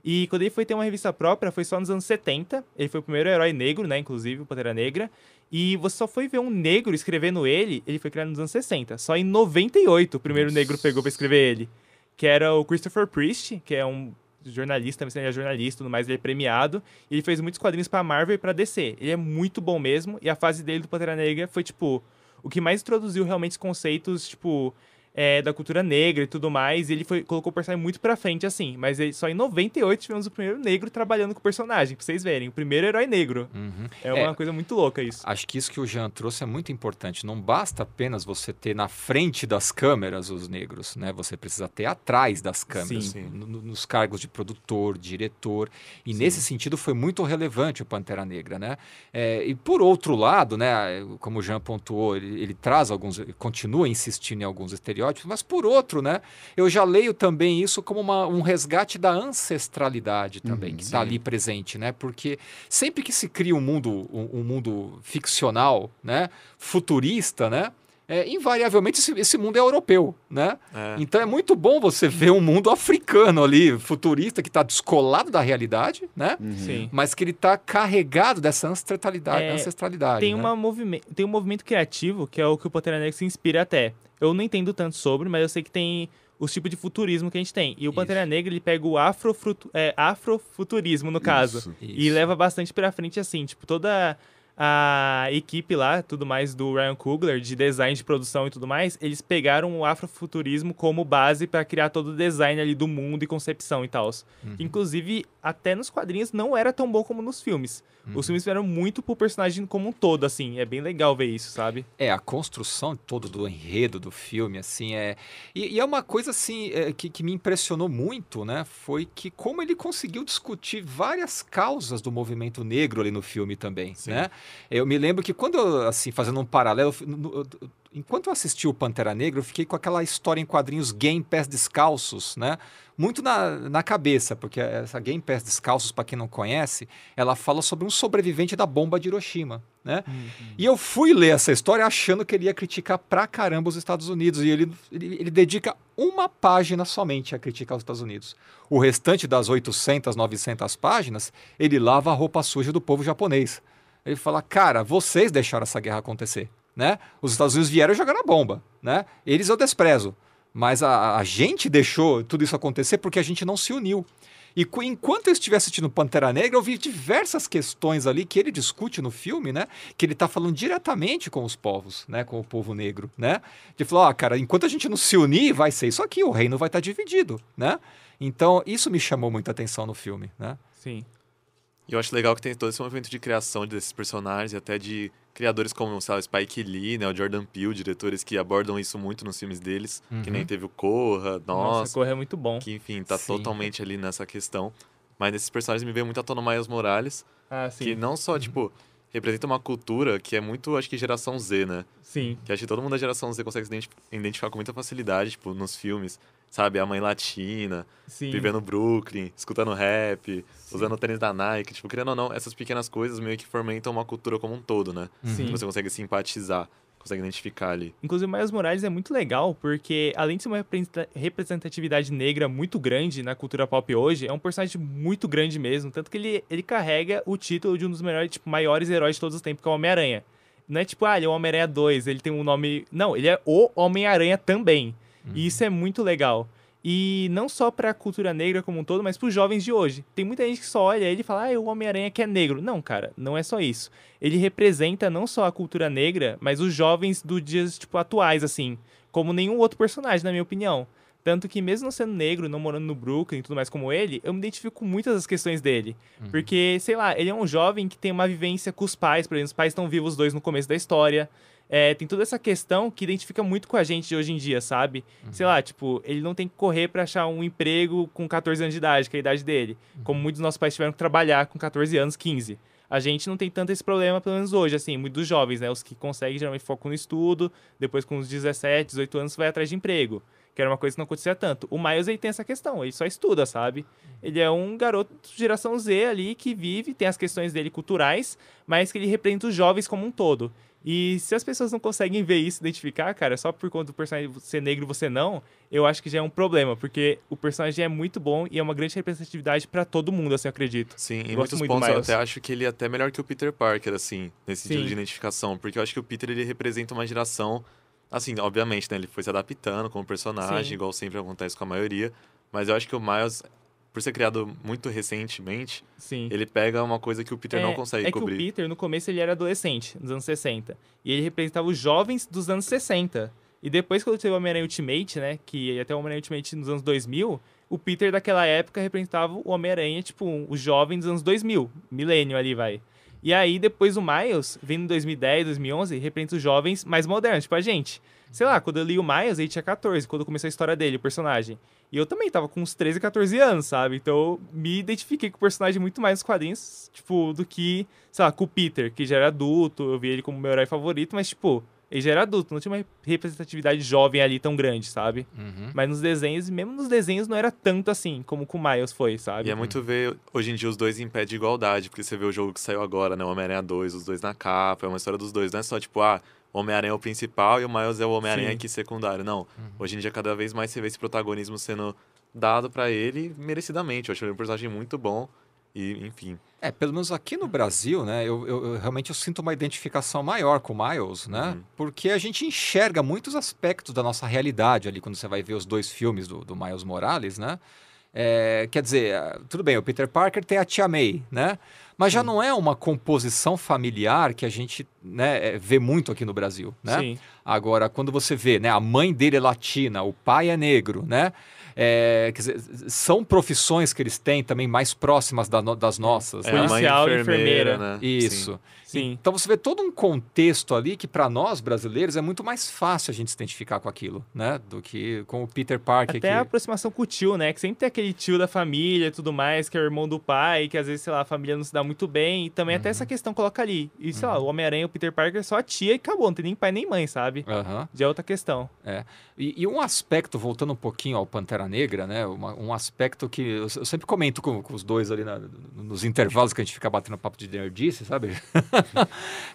E quando ele foi ter uma revista própria, foi só nos anos 70. Ele foi o primeiro herói negro, né? Inclusive, o Pantera Negra. E você só foi ver um negro escrevendo ele foi criado nos anos 60. Só em 98 o primeiro negro pegou pra escrever ele. Que era o Christopher Priest, que é um jornalista, também ele é jornalista e tudo mais, ele é premiado. E ele fez muitos quadrinhos pra Marvel e pra DC. Ele é muito bom mesmo. E a fase dele do Pantera Negra foi, tipo, o que mais introduziu realmente os conceitos, tipo, da cultura negra e tudo mais, e ele colocou o personagem muito pra frente, assim, mas só em 98 tivemos o primeiro negro trabalhando com o personagem, pra vocês verem, o primeiro herói negro. É uma coisa muito louca isso. Acho que isso que o Jean trouxe é muito importante, não basta apenas você ter na frente das câmeras os negros, né? Você precisa ter atrás das câmeras, nos cargos de produtor, diretor, e nesse sentido foi muito relevante o Pantera Negra, né? E por outro lado, né, como o Jean pontuou, ele traz continua insistindo em alguns estereótipos, mas por outro, né, eu já leio também isso como um resgate da ancestralidade também, que está ali presente, né, porque sempre que se cria um mundo ficcional, né, futurista, né, invariavelmente esse mundo é europeu, né? Então é muito bom você ver um mundo africano ali, futurista, que está descolado da realidade, né? Mas que ele está carregado dessa ancestralidade. Tem, né? Tem um movimento criativo, que é o que o Pantera Negra se inspira até. Eu não entendo tanto sobre, mas eu sei que tem os tipos de futurismo que a gente tem. E o Pantera Negra, ele pega o afrofuturismo, no caso. E leva bastante pra frente, assim, tipo, toda a equipe lá, tudo mais do Ryan Coogler, de design de produção e tudo mais, eles pegaram o afrofuturismo como base para criar todo o design ali do mundo e concepção e tal. Inclusive, até nos quadrinhos não era tão bom como nos filmes. Os filmes eram muito pro personagem como um todo, assim. É bem legal ver isso, sabe? A construção toda do enredo do filme, assim, E é uma coisa, assim, que me impressionou muito, né? Foi que como ele conseguiu discutir várias causas do movimento negro ali no filme também, né? Eu me lembro que quando eu, assim, fazendo um paralelo, enquanto eu assisti o Pantera Negra, eu fiquei com aquela história em quadrinhos Gay em Pés Descalços, né? Muito na cabeça, porque essa Gay em Pés Descalços, para quem não conhece, ela fala sobre um sobrevivente da bomba de Hiroshima, né? E eu fui ler essa história achando que ele ia criticar pra caramba os Estados Unidos, e ele dedica uma página somente a criticar os Estados Unidos. O restante das 800, 900 páginas, ele lava a roupa suja do povo japonês. Ele fala, cara, vocês deixaram essa guerra acontecer. né? Os Estados Unidos vieram jogando a bomba, né? Eles eu desprezo. Mas a gente deixou tudo isso acontecer porque a gente não se uniu. E enquanto eu estive assistindo Pantera Negra, eu vi diversas questões ali que ele discute no filme, né? Que ele está falando diretamente com os povos, né? Com o povo negro, né? Ele falou, cara, enquanto a gente não se unir, vai ser isso aqui, o reino vai estar dividido, né? Então, isso me chamou muita atenção no filme, né? Sim. E eu acho legal que tem todo esse movimento de criação desses personagens, e até de criadores como, sei lá, Spike Lee, né, o Jordan Peele, diretores que abordam isso muito nos filmes deles, que nem teve o Corra, Nossa, Corra é muito bom. Que, enfim, tá Sim. totalmente ali nessa questão. Mas nesses personagens me veio muito à tona o Miles Morales, que não só, tipo, representa uma cultura que é muito, acho que, geração Z, né? Sim. Que acho que todo mundo da geração Z consegue se identificar com muita facilidade, tipo, nos filmes. Sabe, a mãe latina, Sim. vivendo no Brooklyn, escutando rap, usando tênis da Nike. Tipo, querendo ou não, essas pequenas coisas meio que fomentam uma cultura como um todo, né? Sim. Você consegue simpatizar, consegue identificar ali. Inclusive, o Miles Morales é muito legal, porque além de ser uma representatividade negra muito grande na cultura pop hoje, é um personagem muito grande mesmo. Tanto que ele carrega o título de um dos melhores, tipo, maiores heróis de todos os tempos, que é o Homem-Aranha. Não é tipo, ele é o Homem-Aranha 2, ele tem um nome... Não, ele é o Homem-Aranha também. E isso é muito legal. E não só pra cultura negra como um todo, mas pros jovens de hoje. Tem muita gente que só olha ele e fala, o Homem-Aranha que é negro. Não, cara, não é só isso. Ele representa não só a cultura negra, mas os jovens dos dias, tipo, atuais, assim. Como nenhum outro personagem, na minha opinião. Tanto que mesmo não sendo negro, não morando no Brooklyn e tudo mais como ele, eu me identifico com muitas das questões dele. Porque, sei lá, ele é um jovem que tem uma vivência com os pais, por exemplo, os pais estão vivos os dois no começo da história. Tem toda essa questão que identifica muito com a gente de hoje em dia, sabe? Sei lá, tipo, ele não tem que correr pra achar um emprego com 14 anos de idade, que é a idade dele. Como muitos dos nossos pais tiveram que trabalhar com 14 anos, 15. A gente não tem tanto esse problema, pelo menos hoje, assim, muitos dos jovens, né? Os que conseguem geralmente focam no estudo, depois com uns 17, 18 anos vai atrás de emprego. Que era uma coisa que não acontecia tanto. O Miles, ele tem essa questão, ele só estuda, sabe? Ele é um garoto de geração Z ali, que vive, tem as questões dele culturais, mas que ele representa os jovens como um todo. E se as pessoas não conseguem ver isso, identificar, cara, só por conta do personagem ser negro e você não, eu acho que já é um problema, porque o personagem é muito bom e é uma grande representatividade pra todo mundo, assim, eu acredito. Sim, em muitos pontos eu até acho que ele é até melhor que o Peter Parker, assim, nesse sentido de identificação, porque eu acho que o Peter, ele representa uma geração, assim, obviamente, né, ele foi se adaptando como personagem, igual sempre acontece com a maioria, mas eu acho que o Miles, por ser criado muito recentemente, ele pega uma coisa que o Peter não consegue cobrir. Que o Peter, no começo, ele era adolescente, nos anos 60. E ele representava os jovens dos anos 60. E depois, quando teve o Homem-Aranha Ultimate, né, que ia até o Homem-Aranha Ultimate nos anos 2000, o Peter daquela época representava o Homem-Aranha, tipo, os jovens dos anos 2000. Milênio ali, vai. E aí, depois o Miles, vindo em 2010, 2011, representa os jovens mais modernos, tipo a gente. Sei lá, quando eu li o Miles, ele tinha 14, quando começou a história dele, o personagem. E eu também tava com uns 13, 14 anos, sabe? Então eu me identifiquei com o personagem muito mais nos quadrinhos, tipo, do que, sei lá, com o Peter, que já era adulto, eu vi ele como meu herói favorito, mas, tipo, ele já era adulto, não tinha uma representatividade jovem ali tão grande, sabe? Mas nos desenhos, mesmo nos desenhos, não era tanto assim como com o Miles foi, sabe? E é muito ver, hoje em dia, os dois em pé de igualdade, porque você vê o jogo que saiu agora, né? O Homem-Aranha 2, os dois na capa, é uma história dos dois, não é só, tipo, o Homem-Aranha é o principal e o Miles é o Homem-Aranha aqui secundário. Não, hoje em dia, cada vez mais você vê esse protagonismo sendo dado pra ele merecidamente. Eu acho ele um personagem muito bom e, enfim... pelo menos aqui no Brasil, né, eu realmente sinto uma identificação maior com o Miles, né, porque a gente enxerga muitos aspectos da nossa realidade ali, quando você vai ver os dois filmes do Miles Morales, né, quer dizer, tudo bem, o Peter Parker tem a Tia May, né, mas já não é uma composição familiar que a gente, né, vê muito aqui no Brasil, né. Sim. Agora, quando você vê, né, a mãe dele é latina, o pai é negro, né, quer dizer, são profissões que eles têm também mais próximas das nossas. Policial e enfermeira. Né? Isso. Sim. Então você vê todo um contexto ali que para nós brasileiros é muito mais fácil a gente se identificar com aquilo, né? Do que com o Peter Parker. Até a aproximação com o tio, né? Que sempre tem aquele tio da família e tudo mais, que é o irmão do pai, que às vezes, sei lá, a família não se dá muito bem. E também até essa questão coloca ali. E, sei lá, o Homem-Aranha e o Peter Parker só a tia e acabou. Não tem nem pai nem mãe, sabe? Já é outra questão. E um aspecto, voltando um pouquinho ao Pantera Negra, né? Um aspecto que eu sempre comento com os dois ali nos intervalos que a gente fica batendo papo de nerdice, sabe?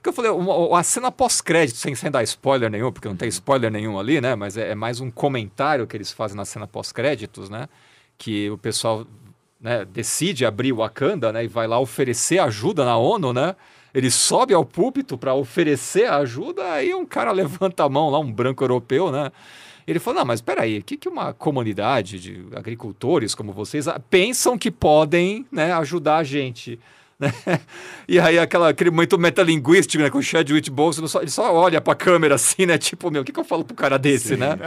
Que eu falei, a cena pós-crédito, sem dar spoiler nenhum, porque não tem spoiler nenhum ali, né? Mas é mais um comentário que eles fazem na cena pós-créditos, né? Que o pessoal, né, decide abrir o Wakanda, né? E vai lá oferecer ajuda na ONU, né? ele sobe ao púlpito para oferecer a ajuda, aí um cara levanta a mão lá, um branco europeu, né? Ele falou, não, mas espera aí, o que uma comunidade de agricultores como vocês pensam que podem, né, ajudar a gente? Né? E aí aquele momento metalinguístico, né, com o Chadwick Boseman, ele só olha pra câmera assim, né, tipo, meu, o que eu falo pro cara desse, Sim. né?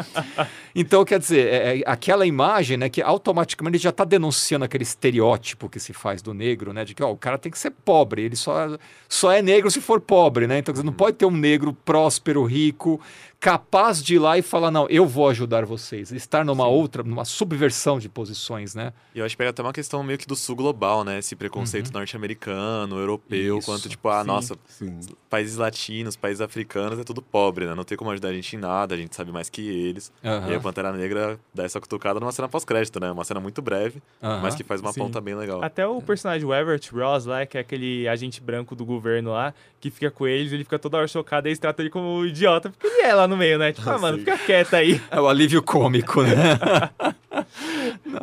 Então, quer dizer, aquela imagem, né, que automaticamente ele já tá denunciando aquele estereótipo que se faz do negro, né, de que, ó, o cara tem que ser pobre, ele só é negro se for pobre, né? Então, quer dizer, não pode ter um negro próspero, rico, capaz de ir lá e falar, não, eu vou ajudar vocês, estar numa subversão de posições, né? E eu acho que pega até uma questão meio que do sul global, né? Esse preconceito norte-americano, europeu, Isso. quanto, tipo, nossa, países latinos, países africanos é tudo pobre, né? Não tem como ajudar a gente em nada, a gente sabe mais que eles. E aí a Pantera Negra dá essa cutucada numa cena pós-crédito, né? Uma cena muito breve, mas que faz uma ponta bem legal. Até o personagem, o Everett Ross lá, que é aquele agente branco do governo lá, que fica com eles, ele fica toda hora chocado, e eles tratam ele como um idiota, porque ele é lá no meio, né? Tipo, mano, fica quieto aí. É o alívio cômico, né?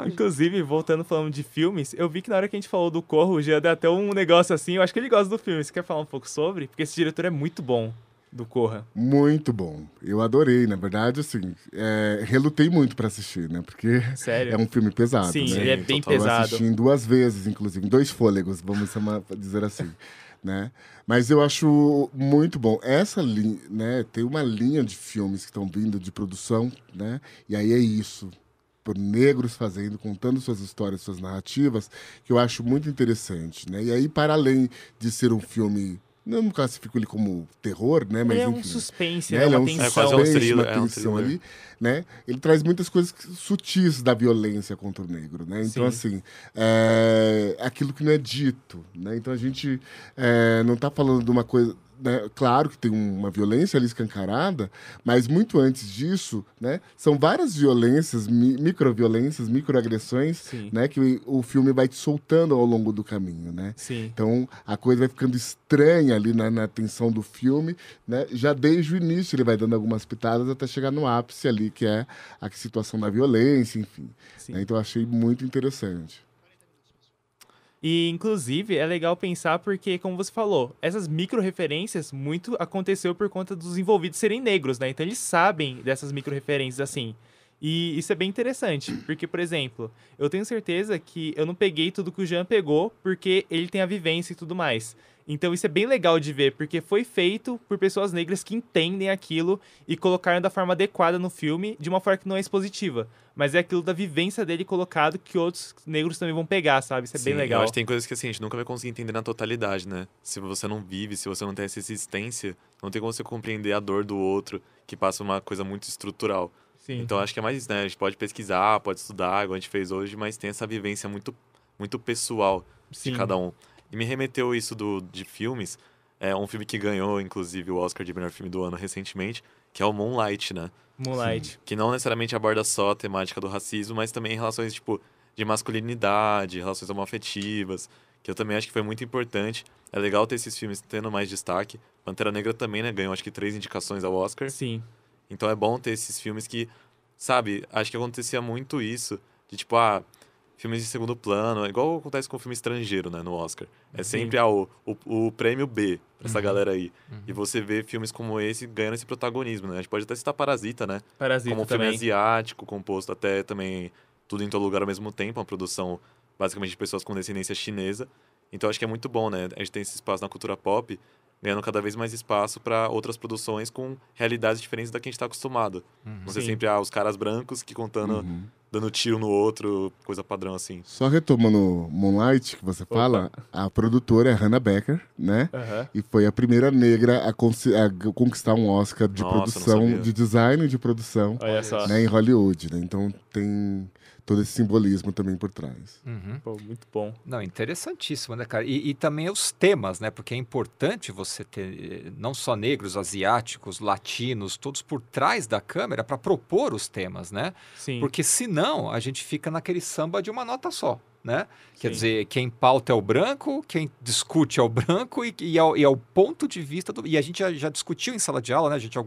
Inclusive, voltando falando de filmes, eu vi que na hora que a gente falou do Corro, o Jean deu até um negócio assim, eu acho que ele gosta do filme. Você quer falar um pouco sobre? Porque esse diretor é muito bom, do Corra. Muito bom. Eu adorei, na verdade, assim, relutei muito pra assistir, né? Porque Sério? é um filme pesado, Sim, né? ele é bem total. Eu pesado. assisti em 2 vezes, inclusive, em 2 fôlegos, vamos dizer assim, né? Mas eu acho muito bom. Essa linha, né? Tem uma linha de filmes que estão vindo de produção, né? E aí é isso, por negros fazendo, contando suas histórias, suas narrativas, que eu acho muito interessante, né? E aí, para além de ser um filme, não classifico ele como terror, né? Mas Ele é um enfim, suspense, né? né? Ele é Uma um tensão. quase um suspense, thriller, uma é um tensão thriller. ali, né? Ele traz muitas coisas sutis da violência contra o negro, né? Então, assim, aquilo que não é dito, né? Então, a gente não está falando de uma coisa... Né? Claro que tem uma violência ali escancarada, mas muito antes disso, né? São várias violências, microviolências, microagressões, né? Que o filme vai te soltando ao longo do caminho, né? Sim. Então, a coisa vai ficando estranha ali na tensão do filme, né? Já desde o início ele vai dando algumas pitadas até chegar no ápice ali, que é a situação da violência, enfim. Né? Então, eu achei muito interessante. E, inclusive, é legal pensar porque, como você falou, essas micro-referências muito aconteceu por conta dos envolvidos serem negros, né? Então, eles sabem dessas micro-referências, assim. E isso é bem interessante, porque, por exemplo, eu tenho certeza que eu não peguei tudo que o Jean pegou porque ele tem a vivência e tudo mais. Então, isso é bem legal de ver, porque foi feito por pessoas negras que entendem aquilo e colocaram da forma adequada no filme, de uma forma que não é expositiva. Mas é aquilo da vivência dele colocado que outros negros também vão pegar, sabe? Isso é bem legal. Eu acho que tem coisas que assim, a gente nunca vai conseguir entender na totalidade, né? Se você não vive, se você não tem essa existência, não tem como você compreender a dor do outro, que passa uma coisa muito estrutural. Sim. Então acho que é mais, né? A gente pode pesquisar, pode estudar, igual a gente fez hoje, mas tem essa vivência muito, muito pessoal de cada um. E me remeteu isso de filmes, um filme que ganhou, inclusive, o Oscar de melhor filme do ano recentemente, que é o Moonlight, né? Moonlight. Sim. Que não necessariamente aborda só a temática do racismo, mas também relações, tipo, de masculinidade, relações homoafetivas, que eu também acho que foi muito importante. É legal ter esses filmes tendo mais destaque. Pantera Negra também, né? Ganhou, acho que 3 indicações ao Oscar. Sim. Então é bom ter esses filmes que, sabe, acho que acontecia muito isso, de tipo, filmes de segundo plano, igual acontece com filme estrangeiro, né, no Oscar. É sempre o prêmio B pra essa galera aí. E você vê filmes como esse ganhando esse protagonismo, né? A gente pode até citar Parasita, né? Parasita como um também. filme asiático, composto até também tudo em todo lugar ao mesmo tempo, uma produção basicamente de pessoas com descendência chinesa. Então acho que é muito bom, né? A gente tem esse espaço na cultura pop, ganhando cada vez mais espaço para outras produções com realidades diferentes da que a gente está acostumado. Não ser sempre os caras brancos que contando, dando tiro no outro, coisa padrão assim. Só retomando Moonlight, que você fala, a produtora é Hannah Becker, né? E foi a primeira negra a conquistar um Oscar de produção, de design de produção, né, em Hollywood, né? Então tem todo esse simbolismo também por trás. Pô, muito bom. Não, interessantíssimo, né, cara? E também os temas, né? Porque é importante você ter não só negros, asiáticos, latinos, todos por trás da câmera para propor os temas, né? Sim. Porque senão a gente fica naquele samba de uma nota só, né? Quer dizer, quem pauta é o branco, quem discute é o branco e é o ponto de vista do... E a gente já discutiu em sala de aula, né, gente,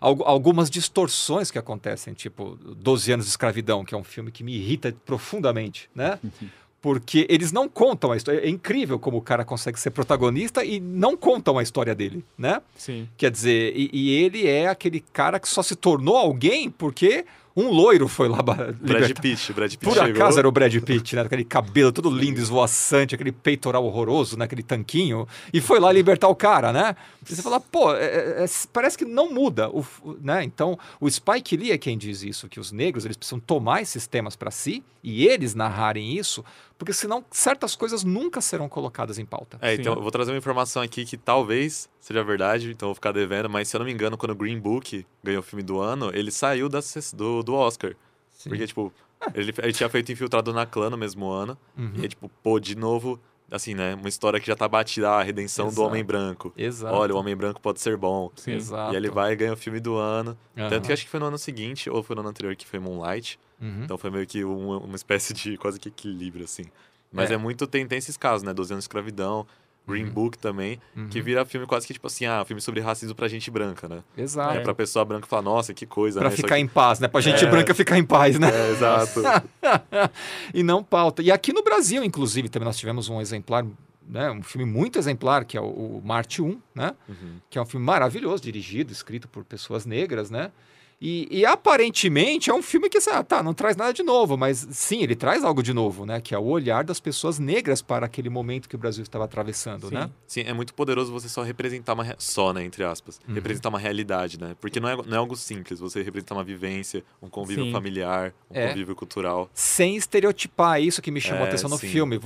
algumas distorções que acontecem, tipo 12 anos de escravidão, que é um filme que me irrita profundamente, né? Porque eles não contam a história. É incrível como o cara consegue ser protagonista e não contam a história dele, né? Sim. Quer dizer, e ele é aquele cara que só se tornou alguém porque um loiro foi lá Brad Pitt Por chegou. acaso era o Brad Pitt, né? Aquele cabelo todo lindo, esvoaçante, aquele peitoral horroroso, né? Aquele tanquinho, e foi lá libertar o cara, né? E você fala, pô, parece que não muda, né? Então, o Spike Lee é quem diz isso, que os negros eles precisam tomar esses temas para si e eles narrarem isso, porque senão certas coisas nunca serão colocadas em pauta. Então eu vou trazer uma informação aqui que talvez seja verdade, então eu vou ficar devendo, mas se eu não me engano, quando o Green Book ganhou o filme do ano, ele saiu do Oscar. Sim. Porque, tipo, ele tinha feito Infiltrado na Clã no mesmo ano, e tipo, pô, de novo, assim, né, uma história que já tá batida, a redenção do homem branco. Exato. Olha, o homem branco pode ser bom. Sim. Exato. E ele vai e ganha o filme do ano. Aham. Tanto que acho que foi no ano seguinte, ou foi no ano anterior, que foi Moonlight. Então foi meio que uma espécie de quase que equilíbrio, assim. Mas tem esses casos, né? 12 anos de escravidão, Green Book também, que vira filme quase que tipo assim, filme sobre racismo pra gente branca, né? Exato. Pra pessoa branca falar, nossa, que coisa, Pra né? ficar em paz, né? Pra gente branca ficar em paz, né? Exato. E não pauta. E aqui no Brasil, inclusive, também nós tivemos um exemplar, né? Um filme muito exemplar, que é o Marte 1, né? Que é um filme maravilhoso, dirigido, escrito por pessoas negras, né? E aparentemente é um filme que, não traz nada de novo, mas sim, ele traz algo de novo, né? Que é o olhar das pessoas negras para aquele momento que o Brasil estava atravessando, né? Sim, é muito poderoso você só representar né, entre aspas, representar uma realidade, né? Porque não é algo simples, você representar uma vivência, um convívio familiar, convívio cultural. Sem estereotipar, é isso que me chamou a atenção no sim. filme.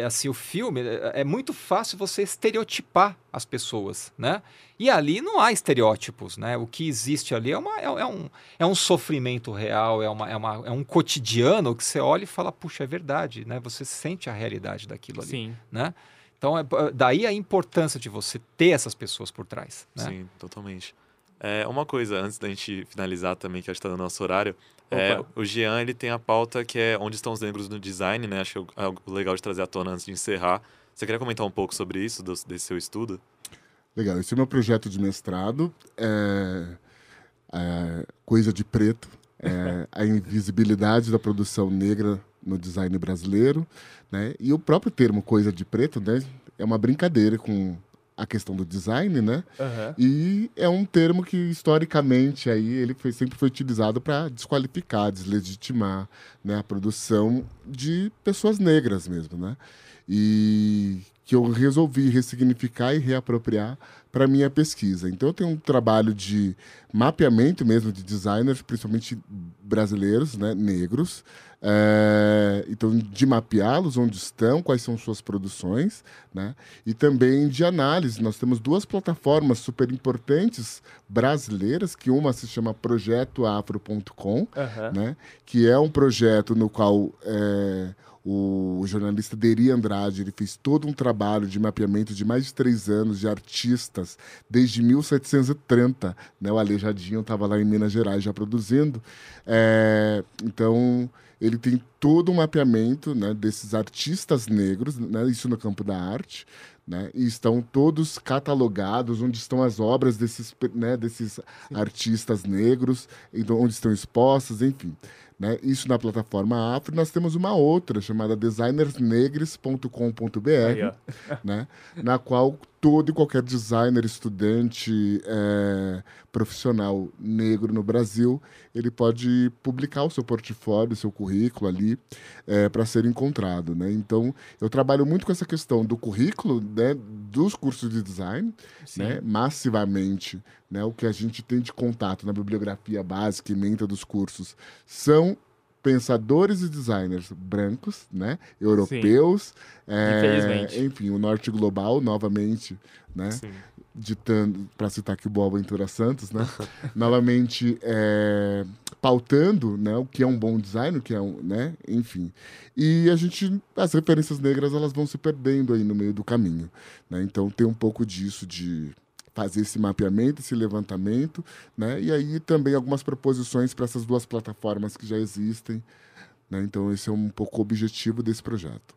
Assim, o filme, é muito fácil você estereotipar as pessoas, né? E ali não há estereótipos, né? O que existe ali é um sofrimento real, é um cotidiano que você olha e fala, puxa, é verdade, né? Você sente a realidade daquilo ali, Sim. né? Então, daí a importância de você ter essas pessoas por trás, né? Sim, totalmente. Uma coisa, antes da gente finalizar também, que acho que tá no nosso horário, o Jean, ele tem a pauta que é Onde Estão os Negros no Design, né? Acho que é algo legal de trazer à tona antes de encerrar. Você queria comentar um pouco sobre isso, desse seu estudo? Legal, esse é o meu projeto de mestrado, Coisa de Preto, a invisibilidade da produção negra no design brasileiro, né? E o próprio termo Coisa de Preto, né, é uma brincadeira com a questão do design, né? E é um termo que, historicamente, aí, ele sempre foi utilizado para desqualificar, deslegitimar, né, a produção de pessoas negras mesmo, né? E que eu resolvi ressignificar e reapropriar para a minha pesquisa. Então, eu tenho um trabalho de mapeamento mesmo de designers, principalmente brasileiros, né, negros. Então, de mapeá-los, onde estão, quais são suas produções, né? E também de análise. Nós temos 2 plataformas super importantes brasileiras, que uma se chama projetoafro.com, né? Que é um projeto no qual o jornalista Deri Andrade, ele fez todo um trabalho de mapeamento de mais de 3 anos de artistas, desde 1730, né? O Aleijadinho estava lá em Minas Gerais já produzindo. Então, ele tem todo um mapeamento, né, desses artistas negros, né, isso no campo da arte, né, e estão todos catalogados, onde estão as obras desses artistas negros, então, onde estão expostas, enfim. Né, isso na plataforma Afro. Nós temos uma outra chamada designersnegres.com.br, né, na qual todo e qualquer designer, estudante, profissional negro no Brasil, ele pode publicar o seu portfólio, o seu currículo ali, para ser encontrado, né? Então, eu trabalho muito com essa questão do currículo, né, dos cursos de design, né, massivamente, né, o que a gente tem de contato na bibliografia básica e ementa dos cursos são pensadores e designers brancos, né, europeus, infelizmente. enfim, o norte global, novamente, né, ditando, para citar aqui o Boaventura Santos, né, novamente pautando, né, o que é um bom design, o que é né, enfim. E as referências negras, elas vão se perdendo aí no meio do caminho, né, então tem um pouco disso de fazer esse mapeamento, esse levantamento, né? E aí também algumas proposições para essas 2 plataformas que já existem, né? Então esse é um pouco o objetivo desse projeto.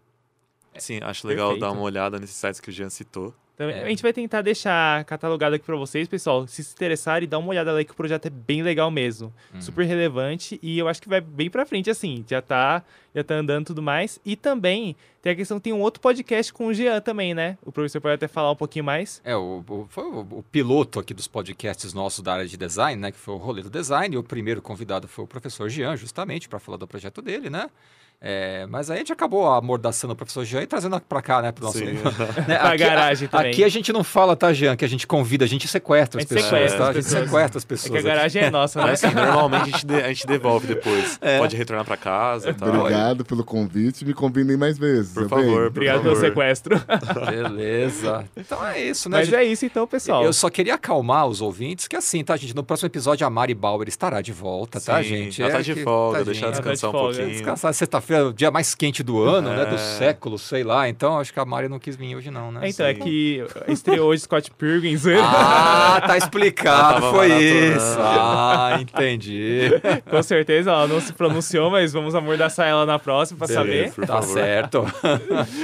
Sim, acho legal Perfeito. dar uma olhada nesses sites que o Jean citou. Então, a gente vai tentar deixar catalogado aqui pra vocês, pessoal. Se interessarem, dá uma olhada lá que o projeto é bem legal mesmo. Super relevante e eu acho que vai bem pra frente, assim. Já tá andando e tudo mais. E também tem a questão, tem um outro podcast com o Jean também, né? O professor pode até falar um pouquinho mais. Foi o piloto aqui dos podcasts nossos da área de design, né? Que foi o Rolê do Design. E o primeiro convidado foi o professor Jean, justamente, para falar do projeto dele, né? Mas aí a gente acabou amordaçando o professor Jean e trazendo pra cá, né? Pro nosso, né, pra garagem também. Aqui a gente não fala, tá, Jean? Que a gente convida, a gente sequestra as pessoas, tá? A gente sequestra as pessoas. É que a garagem é nossa, né? Mas assim, normalmente a gente devolve depois. Pode retornar pra casa e tal. Obrigado pelo convite, me convidem mais vezes. Por favor. Obrigado pelo sequestro. Beleza. Então é isso, né? Mas é isso então, pessoal. Eu só queria acalmar os ouvintes, que assim, tá, gente? No próximo episódio a Mari Bauer estará de volta, tá, gente? Ela tá de folga, deixar ela descansar um pouquinho. Descansar sexta-feira, o dia mais quente do ano, né? Do século, sei lá. Então, acho que a Mari não quis vir hoje não, né? Então, é que estreou hoje Scott Pilgrim. Tá explicado, foi isso. Entendi. Com certeza, ela não se pronunciou, mas vamos amordaçar ela na próxima pra saber. Tá certo.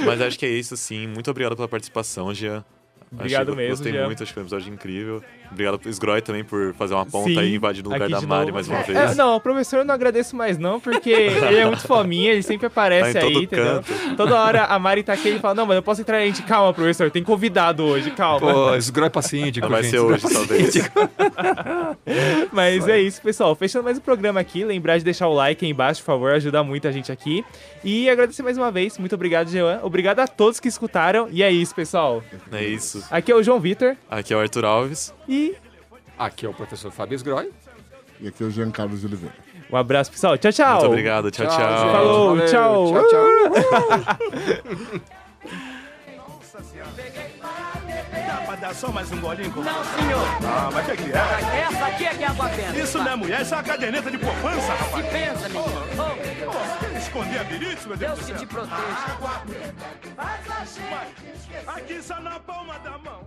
Mas acho que é isso, sim. Muito obrigado pela participação, Jean. Obrigado mesmo, Gostei Jean. muito, acho que foi um episódio incrível. Obrigado pro Sgroy também por fazer uma ponta aí, invadindo o lugar da Mari mais uma vez. Não, o professor eu não agradeço mais não, porque ele é muito fominha, ele sempre aparece tá em aí, todo entendeu? canto. Toda hora a Mari tá aqui e fala, não, mas eu posso entrar, a gente, calma, professor, tem convidado hoje, calma. Pô, Sgroy é pacífico, Vai gente. ser hoje, talvez. Mas é isso, pessoal. Fechando mais um programa aqui, lembrar de deixar o like aí embaixo, por favor, ajuda muito a gente aqui. E agradecer mais uma vez, muito obrigado, Jean. Obrigado a todos que escutaram, e é isso, pessoal. É isso. Aqui é o João Vitor. Aqui é o Arthur Alves. E aqui é o professor Fábio Sgroy. E aqui é o Jean Carlos de Oliveira. um abraço, pessoal. Tchau, tchau. Muito obrigado. Tchau, tchau. Falou, Valeu, tchau. Dá pra dar só mais um golinho com Não, você? senhor. Ah, mas que é? Essa aqui é que é água benta. Isso não é mulher, isso é uma caderneta de poupança, Se rapaz. pensa, menino. Quer esconder a birite, meu Deus Deus do que céu? te proteja. Aqui só na palma da mão.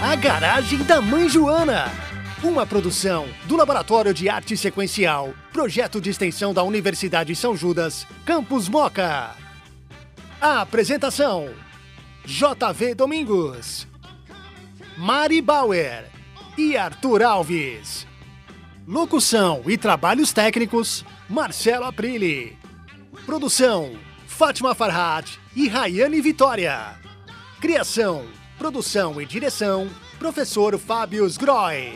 A Garagem da Mãe Joana. Uma produção do Laboratório de Arte Sequencial, projeto de extensão da Universidade São Judas, Campus Moca. A apresentação: JV Domingos, Mari Bauer e Arthur Alves. Locução e trabalhos técnicos: Marcelo Aprile. Produção: Fátima Farhad e Rayane Vitória. Criação, produção e direção: Professor Fábio Sgroy.